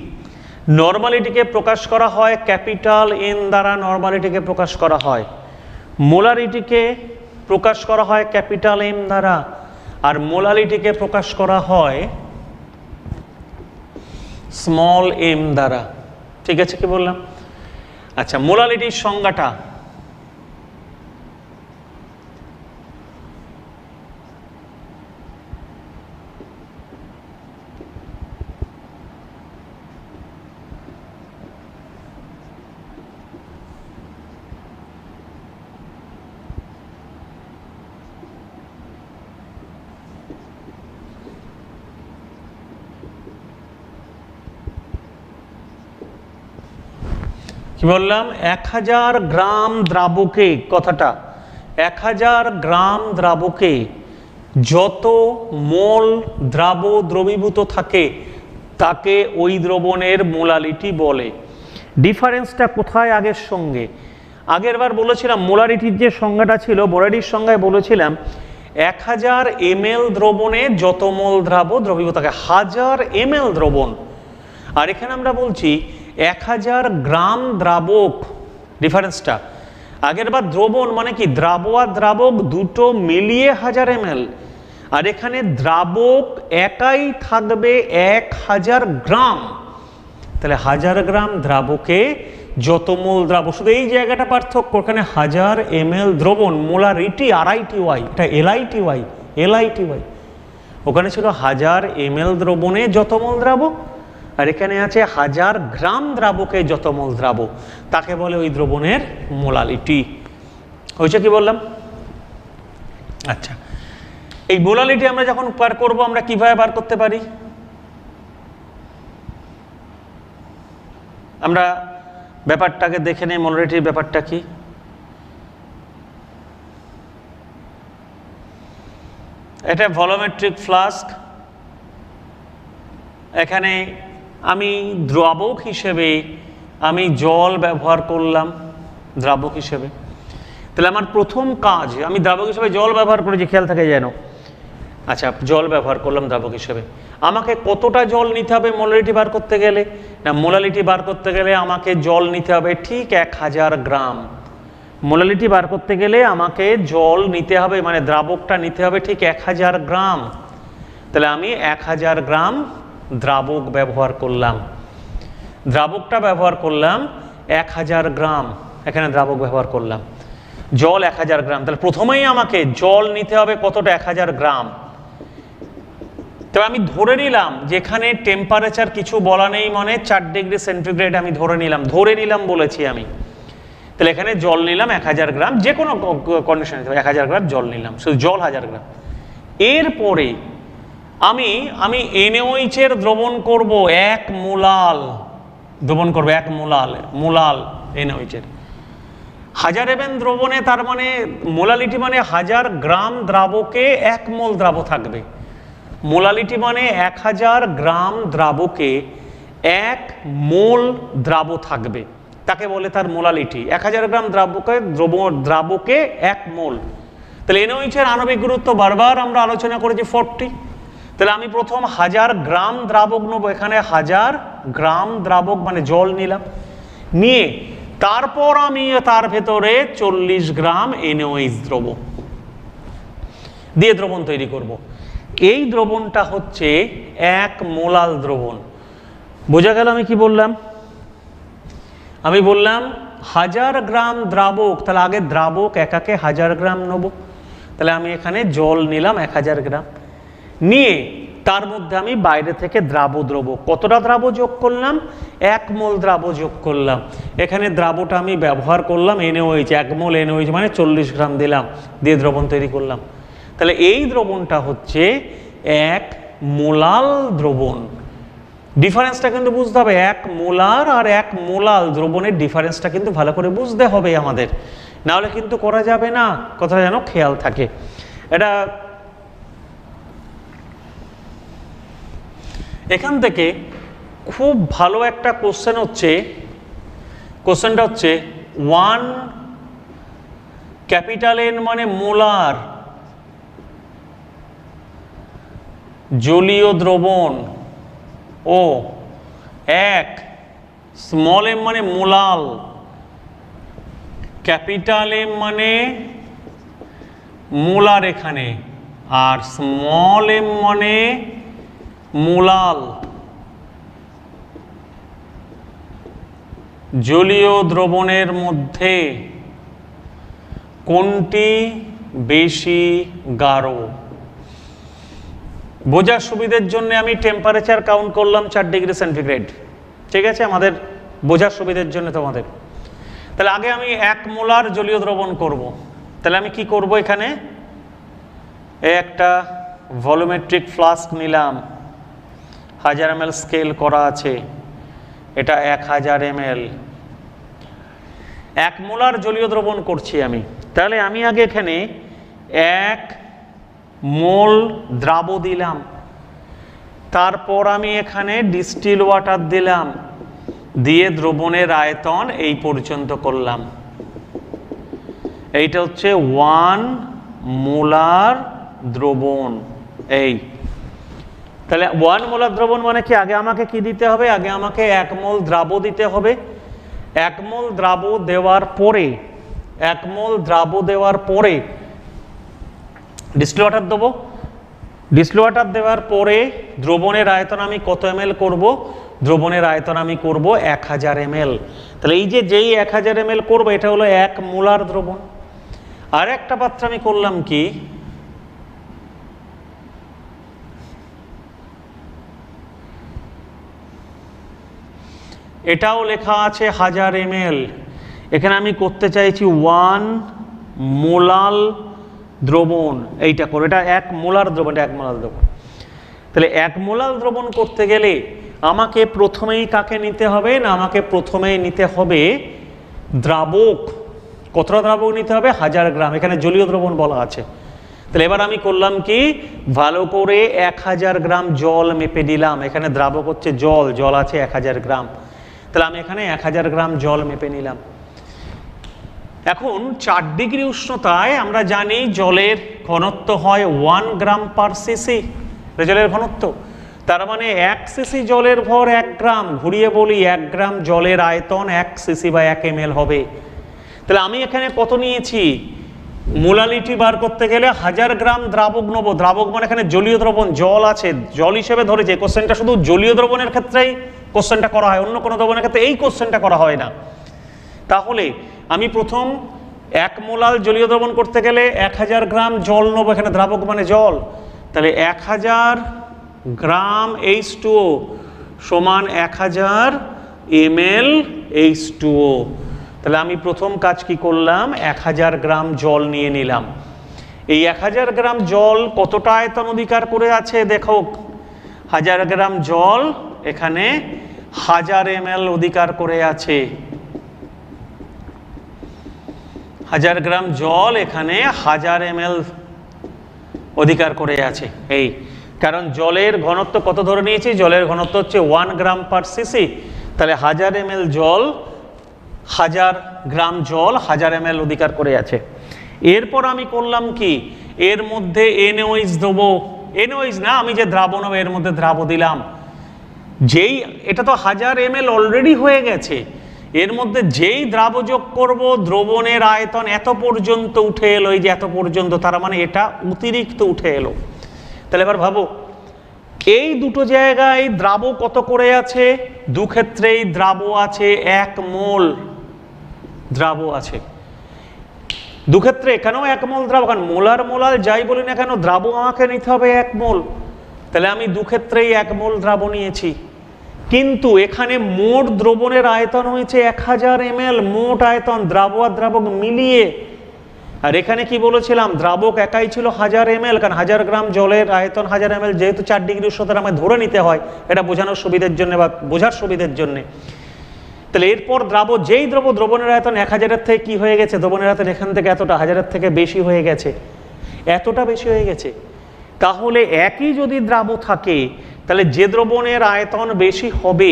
নরমালিটিকে প্রকাশ করা হয় ক্যাপিটাল এন দ্বারা, নরমালিটিকে প্রকাশ করা হয়। মোলারিটিকে প্রকাশ করা হয় ক্যাপিটাল এম দ্বারা, আর মোলালিটিকে প্রকাশ করা হয় স্মল এম দ্বারা। ঠিক আছে? কি বললাম? আচ্ছা, মোলালিটির সংজ্ঞাটা কি বললাম? 1000 গ্রাম দ্রাবকে, কথাটা 1000 গ্রাম দ্রাবকে যত মোল দ্রবীভূত থাকে তাকে ওই দ্রবণের মোলালিটি বলে। ডিফারেন্সটা কোথায় আগের সঙ্গে? আগের বার বলেছিলাম মোলারিটির যে সংজ্ঞাটা ছিল, মোলারিটির সংজ্ঞায় বলেছিলাম 1000 ml দ্রবণে যত মোল দ্রবীভূত থাকে, 1000 ml দ্রবণ। আর এখানে আমরা বলছি 1000 গ্রাম দ্রাবক। ডিফারেন্সটা আগের বার দ্রবণ মানে কি, দ্রাবক দুটো মিলিয়ে 1000 ml, আর এখানে দ্রাবক একাই থাকবে 1000 গ্রাম। তাহলে 1000 গ্রাম দ্রাবকে যত মোল দ্রাবক, শুধু এই জায়গাটা পার্থক্য, ওখানে 1000 ml দ্রবণ, মোলারিটি RITY, এটা LITY, ওখানে ছিল 1000 ml দ্রবণে যত মোল দ্রাবক, আর এখানে আছে 1000 গ্রাম দ্রাবকে যত মোল দ্রাবক, তাকে বলে ওই দ্রবণের মোলালিটি। হয়েছে? কি বললাম? আচ্ছা, এই মোলালিটি আমরা যখন বার করব, আমরা কিভাবে বার করতে পারি? আমরা ব্যাপারটাকে দেখে নেই, মোলারিটির ব্যাপারটা কি। এটা ভলোমেট্রিক ফ্লাস্ক। এখানে আমি দ্রাবক হিসেবে আমি জল ব্যবহার করলাম দ্রাবক হিসেবে। তাহলে আমার প্রথম কাজ, আমি দ্রাবক হিসেবে জল ব্যবহার করেছি, খেয়াল থাকে যেন। আচ্ছা, জল ব্যবহার করলাম দ্রাবক হিসেবে। আমাকে কতটা জল নিতে হবে মোলারিটি বার করতে গেলে? না, মোলারিটি বার করতে গেলে আমাকে জল নিতে হবে ঠিক 1000 গ্রাম। মোলারিটি বার করতে গেলে আমাকে জল নিতে হবে, মানে দ্রাবকটা নিতে হবে ঠিক 1000 গ্রাম। তাহলে আমি 1000 গ্রাম দ্রাবক ব্যবহার করলাম, দ্রাবকটা ব্যবহার করলাম 1000 গ্রাম, এখানে দ্রাবক ব্যবহার করলাম, জল 1000 গ্রাম। তাহলে প্রথমেই আমাকে জল নিতে হবে কতটা? 1000 গ্রাম। তবে আমি ধরে নিলাম যেখানে টেম্পারেচার কিছু বলা নেই, মানে 4 ডিগ্রি সেন্টিগ্রেড আমি ধরে নিলাম বলেছি আমি। তাহলে এখানে জল নিলাম 1000 গ্রাম, যে কোনো কন্ডিশনে 1000 গ্রাম জল নিলাম, শুধু জল 1000 গ্রাম। এরপরে আমি NaOH এর দ্রবণ করব 1 মোলাল, দ্রবণ করব 1 মোলাল NaOH এর 1000 ml দ্রবণে। তার মানে মোলালিটি মানে 1000 গ্রাম দ্রাবকে 1 মোল দ্রাবক থাকবে। মোলালিটি মানে 1000 গ্রাম দ্রাবকে 1 মোল দ্রাবক থাকবে, তাকে বলে তার মোলালিটি। 1000 গ্রাম দ্রাবকে 1 মোল। তাহলে NaOH এর আণবিক গুরুত্ব বারবার আমরা আলোচনা করেছি 40। তাহলে আমি প্রথম 1000 গ্রাম দ্রাবক নেব, এখানে 1000 গ্রাম দ্রাবক মানে জল নিলাম, নিয়ে তারপর আমি তার ভেতরে 40 গ্রাম NaOH দ্রবণ দিয়ে দ্রবণ তৈরি করব। এই দ্রবণটা হচ্ছে 1 মোলাল দ্রবণ। বোঝা গেল আমি কি বললাম? আমি বললাম 1000 গ্রাম দ্রাবক, তাহলে আগে দ্রাবক একাকে 1000 গ্রাম নেব। তাহলে আমি এখানে জল নিলাম 1000 গ্রাম, নিয়ে তার মধ্যে আমি বাইরে থেকে দ্রব কতটা দ্রাব যোগ করলাম, 1 মোল দ্রাব যোগ করলাম। এখানে দ্রাবটা আমি ব্যবহার করলাম NaOH, 1 মোল NaOH মানে 40 গ্রাম দিলাম, দিয়ে দ্রবণ তৈরি করলাম। তাহলে এই দ্রবণটা হচ্ছে 1 মোলাল দ্রবণ। ডিফারেন্সটা কিন্তু বুঝতে হবে, 1 মোলার আর 1 মোলাল দ্রবণের ডিফারেন্সটা কিন্তু ভালো করে বুঝতে হবে আমাদের, নাহলে কিন্তু করা যাবে না, কথাটা যেন খেয়াল থাকে। এটা এখান থেকে খুব ভালো একটা কোশ্চেন হচ্ছে, কোশ্চেনটা হচ্ছে 1 ক্যাপিটাল N মানে মোলার জলীয় দ্রবণ ও 1 স্মল m মানে মোলাল, ক্যাপিটাল M মানে মোলার এখানে, আর স্মল m মানে মোলাল জলীয় দ্রবণের মধ্যে কোনটি বেশি গাঢ়। বোঝার সুবিধার জন্য আমি টেম্পারেচার কাউন্ট করলাম 4 ডিগ্রি সেন্টিগ্রেড, ঠিক আছে, আমাদের বোঝার সুবিধার জন্য তোমাদের। তাহলে আগে আমি 1 মোলার জলীয় দ্রবণ করব। তাহলে আমি কি করব, এখানে একটা ভলিউমেট্রিক ফ্লাস্ক নিলাম, 1000 ml স্কেল করা আছে, এটা 1000 ml, 1 মোলার জলীয় দ্রবণ করছি আমি। তাহলে আমি আগে এখানে 1 মোল দ্রাব দিলাম, তারপর আমি এখানে ডিস্টিল ওয়াটার দিলাম, দিয়ে দ্রবণের আয়তন এই পর্যন্ত করলাম। এইটা হচ্ছে 1 মোলার দ্রবণ। এই তাহলে 1 মোলার দ্রবণ মানে কি, আগে আমাকে কি দিতে হবে, আগে আমাকে 1 মোল দ্রাব দিতে হবে। 1 মোল দ্রাব দেওয়ার পরে, 1 মোল দ্রাব দেওয়ার পরে ডিস্টিল ওয়াটার দেবো। ডিস্টিল ওয়াটার দেওয়ার পরে দ্রবণের আয়তন আমি কত ml করব, দ্রবণের আয়তন আমি করব 1000 ml। তাহলে এই যে যেই 1000 ml করবো, এটা হলো 1 মোলার দ্রবণ। আর একটা পাত্র আমি করলাম কি, এটাও লেখা আছে 1000 ml, এখানে আমি করতে চাইছি 1 মোলাল দ্রবণ। এইটা করে, এটা 1 মোলার দ্রবণ, এটা 1 মোলার দ্রবণ। তাহলে 1 মোলাল দ্রবণ করতে গেলে আমাকে প্রথমেই কাকে নিতে হবে না, আমাকে প্রথমেই নিতে হবে দ্রাবক। কতটা দ্রাবক নিতে হবে, 1000 গ্রাম, এখানে জলীয় দ্রবণ বলা আছে। তাহলে এবার আমি করলাম কি, ভালো করে 1000 গ্রাম জল মেপে দিলাম। এখানে দ্রাবক হচ্ছে জল, জল আছে 1000 গ্রাম, তাহলে আমি এখানে 1000 গ্রাম জল মেপে নিলাম। এখন 4 ডিগ্রি উষ্ণতায় আমরা জানি জলের ঘনত্ব হয় 1 গ্রাম পার সিসি, জলের ঘনত্ব। তার মানে 1 সিসি জলের ভর 1 গ্রাম, ঘুরিয়ে বলি 1 গ্রাম জলের আয়তন 1 সিসি বা 1 ml হবে। তাহলে আমি এখানে কত নিয়েছি, মোলালিটি বার করতে গেলে 1000 গ্রাম দ্রাবক নেবো। দ্রাবক মানে এখানে জলীয় দ্রবণ, জল আছে, জল হিসেবে ধরেছে। কোশ্চেনটা শুধু জলীয় দ্রবণের ক্ষেত্রেই কোশ্চেনটা করা হয়, অন্য কোনো দ্রবণের ক্ষেত্রে এই কোশ্চেনটা করা হয় না। তাহলে আমি প্রথম 1 মোলাল জলীয় দ্রবণ করতে গেলে 1000 গ্রাম জল নেবো, এখানে দ্রাবক মানে জল। তাহলে 1000 গ্রাম H2O সমান 1000 ml H2O। তাহলে আমি প্রথম কাজ কি করলাম, 1000 গ্রাম জল নিয়ে নিলাম। এই 1000 গ্রাম জল কতটা আয়তন অধিকার করে আছে দেখো, 1000 গ্রাম জল এখানে 1000 ml অধিকার করে আছে। 1000 গ্রাম জল এখানে 1000 ml অধিকার করে আছে। এই কারণ জলের ঘনত্ব কত ধরে নিয়েছি, জলের ঘনত্ব হচ্ছে 1 গ্রাম পার সিসি। তাহলে 1000 ml জল, 1000 গ্রাম জল 1000 ml অধিকার করে আছে। এরপর আমি করলাম কি, এর মধ্যে NaOH দেবো। NaOH না, আমি যে দ্রাবণ নেবো এর মধ্যে দ্রাব দিলাম। যেই এটা তো 1000 ml অলরেডি হয়ে গেছে, এর মধ্যে যেই দ্রাব যোগ করব দ্রবণের আয়তন এত পর্যন্ত উঠে এলো, এই যে এত পর্যন্ত, তার মানে এটা অতিরিক্ত উঠে এলো। তাহলে এবার ভাবো এই দুটো জায়গায় দ্রাব কত করে আছে? দু ক্ষেত্রেই দ্রাব আছে 1 মোল দ্রাব আছে। দু ক্ষেত্রে এখানেও 1 মোল দ্রাব, কারণ মোলার মোলাল যাই বলি না কেন দ্রাব আমাকে নিতে হবে 1 মোল। তাহলে আমি দু ক্ষেত্রেই 1 মোল দ্রাব নিয়েছি। কিন্তু এখানে মোট দ্রবণের আয়তন হয়েছে 1000 ml, মোট আয়তন দ্রাব আর দ্রাবক মিলিয়ে। আর এখানে কি বলেছিলাম, দ্রাবক একাই ছিল 1000 ml, কারণ 1000 গ্রাম জলের আয়তন 1000 ml, যেহেতু 4 ডিগ্রি উষ্ণতার আমায় ধরে নিতে হয় এটা বোঝানোর সুবিধার জন্য বা বোঝার সুবিধার জন্য। তাহলে এরপর যেই দ্রবণের আয়তন 1000-এর থেকে কি হয়ে গেছে, দ্রবণের আয়তন এখান থেকে এতটা 1000-এর থেকে বেশি হয়ে গেছে, এতটা বেশি হয়ে গেছে। তাহলে একই যদি দ্রাব থাকে তাহলে যে দ্রবণের আয়তন বেশি হবে,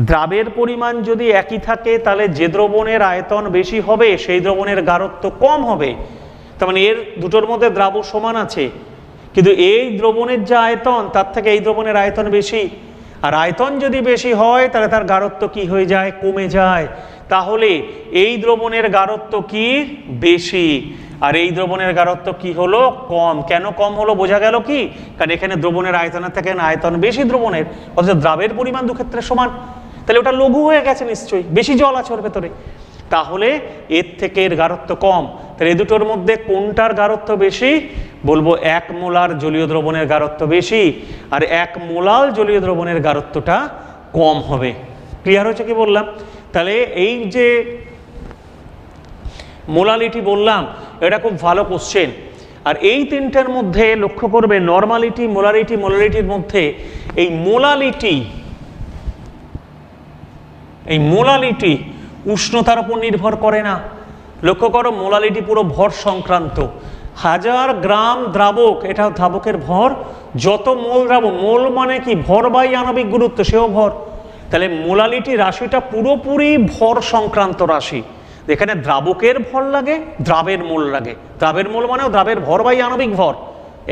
দ্রাবের পরিমাণ যদি একই থাকে তাহলে যে দ্রবণের আয়তন বেশি হবে সেই দ্রবণের গাঢ়ত্ব কম হবে। তার মানে এর দুটোর মধ্যে দ্রাব সমান আছে, কিন্তু এই দ্রবণের যে আয়তন তার থেকে এই দ্রবণের আয়তন বেশি। আর আয়তন যদি বেশি হয় তাহলে তার গাঢ়ত্ব কি হয়ে যায়, কমে যায়। তাহলে এই দ্রবণের গাঢ়ত্ব কি বেশি, আর এই দ্রবণের গাঢ়ত্ব কি হলো কম। কেন কম হলো বোঝা গেল কি, কারণ এখানে দ্রবণের আয়তনের থেকে আয়তন বেশি দ্রবণের, অথচ দ্রাবের পরিমাণ দু ক্ষেত্রে সমান। তাহলে ওটা লঘু হয়ে গেছে নিশ্চয়ই, বেশি জল আছে ওর ভেতরে, তাহলে এর থেকে এর গাঢ়ত্ব কম। তাহলে এই দুটোর মধ্যে কোনটার গাঢ়ত্ব বেশি? বলবো 1 মোলার জলীয় দ্রবণের গাঢ়ত্ব বেশি, আর 1 মোলাল জলীয় দ্রবণের গাঢ়ত্বটা কম হবে। ক্লিয়ার হয়েছে কি বললাম? তাহলে এই যে মোলালিটি বললাম এটা খুব ভালো কোশ্চেন। আর এই তিনটার মধ্যে লক্ষ্য করবে নর্মালিটি, মোলারিটি, মোলারিটির মধ্যে এই মোলালিটি উষ্ণতার উপর নির্ভর করে না। লক্ষ্য করো মোলালিটি পুরো ভর সংক্রান্ত। 1000 গ্রাম দ্রাবক, এটা দ্রাবকের ভর, যত মোল দ্রাবক, মোল মানে কি ভর বাই আণবিক গুরুত্ব, সেও ভর। তাহলে মোলালিটি রাশিটা পুরোপুরি ভর সংক্রান্ত রাশি। এখানে দ্রাবকের ভর লাগে, দ্রাবের মোল লাগে। দ্রাবের মোল মানেও দ্রাবের ভর বাই আণবিক ভর,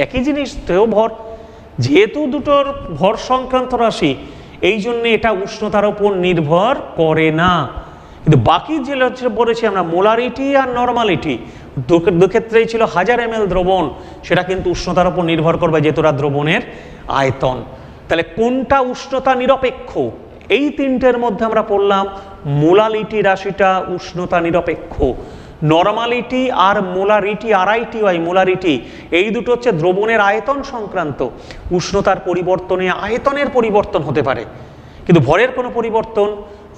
একই জিনিস, তেও ভর। যেহেতু দুটোর ভর সংক্রান্ত রাশি এই জন্য এটা উষ্ণতার উপর নির্ভর করে না। কিন্তু বাকি যে বলেছি আমরা মোলারিটি আর নর্মালিটি, দু ক্ষেত্রেই ছিল 1000 ml দ্রবণ, সেটা কিন্তু উষ্ণতার উপর নির্ভর করবে যেহেতু দ্রবণের আয়তন। তাহলে কোনটা উষ্ণতা নিরপেক্ষ? এই তিনটের মধ্যে আমরা পড়লাম মোলালিটি রাশিটা উষ্ণতা নিরপেক্ষ। নর্মালিটি আর মোলারিটি, RITY মোলারিটি, এই দুটো হচ্ছে দ্রবণের আয়তন সংক্রান্ত। উষ্ণতার পরিবর্তনে আয়তনের পরিবর্তন হতে পারে, কিন্তু ভরের কোনো পরিবর্তন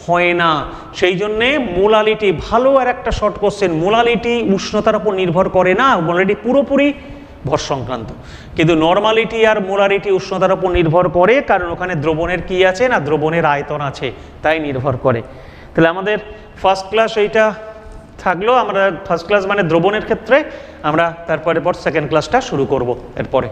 হয় না। সেই জন্যে মোলালিটি ভালো। আর একটা শর্ট কোশ্চেন, মোলালিটি উষ্ণতার উপর নির্ভর করে না, মোলালিটি পুরোপুরি ভর সংক্রান্ত। কিন্তু নর্মালিটি আর মোলারিটি উষ্ণতার উপর নির্ভর করে, কারণ ওখানে দ্রবণের কি আছে না, দ্রবণের আয়তন আছে, তাই নির্ভর করে। তাহলে আমাদের ফার্স্ট ক্লাস এইটা থাকলো। আমরা ফার্স্ট ক্লাস মানে দ্রবণের ক্ষেত্রে, আমরা তারপরে সেকেন্ড ক্লাসটা শুরু করব এরপরে।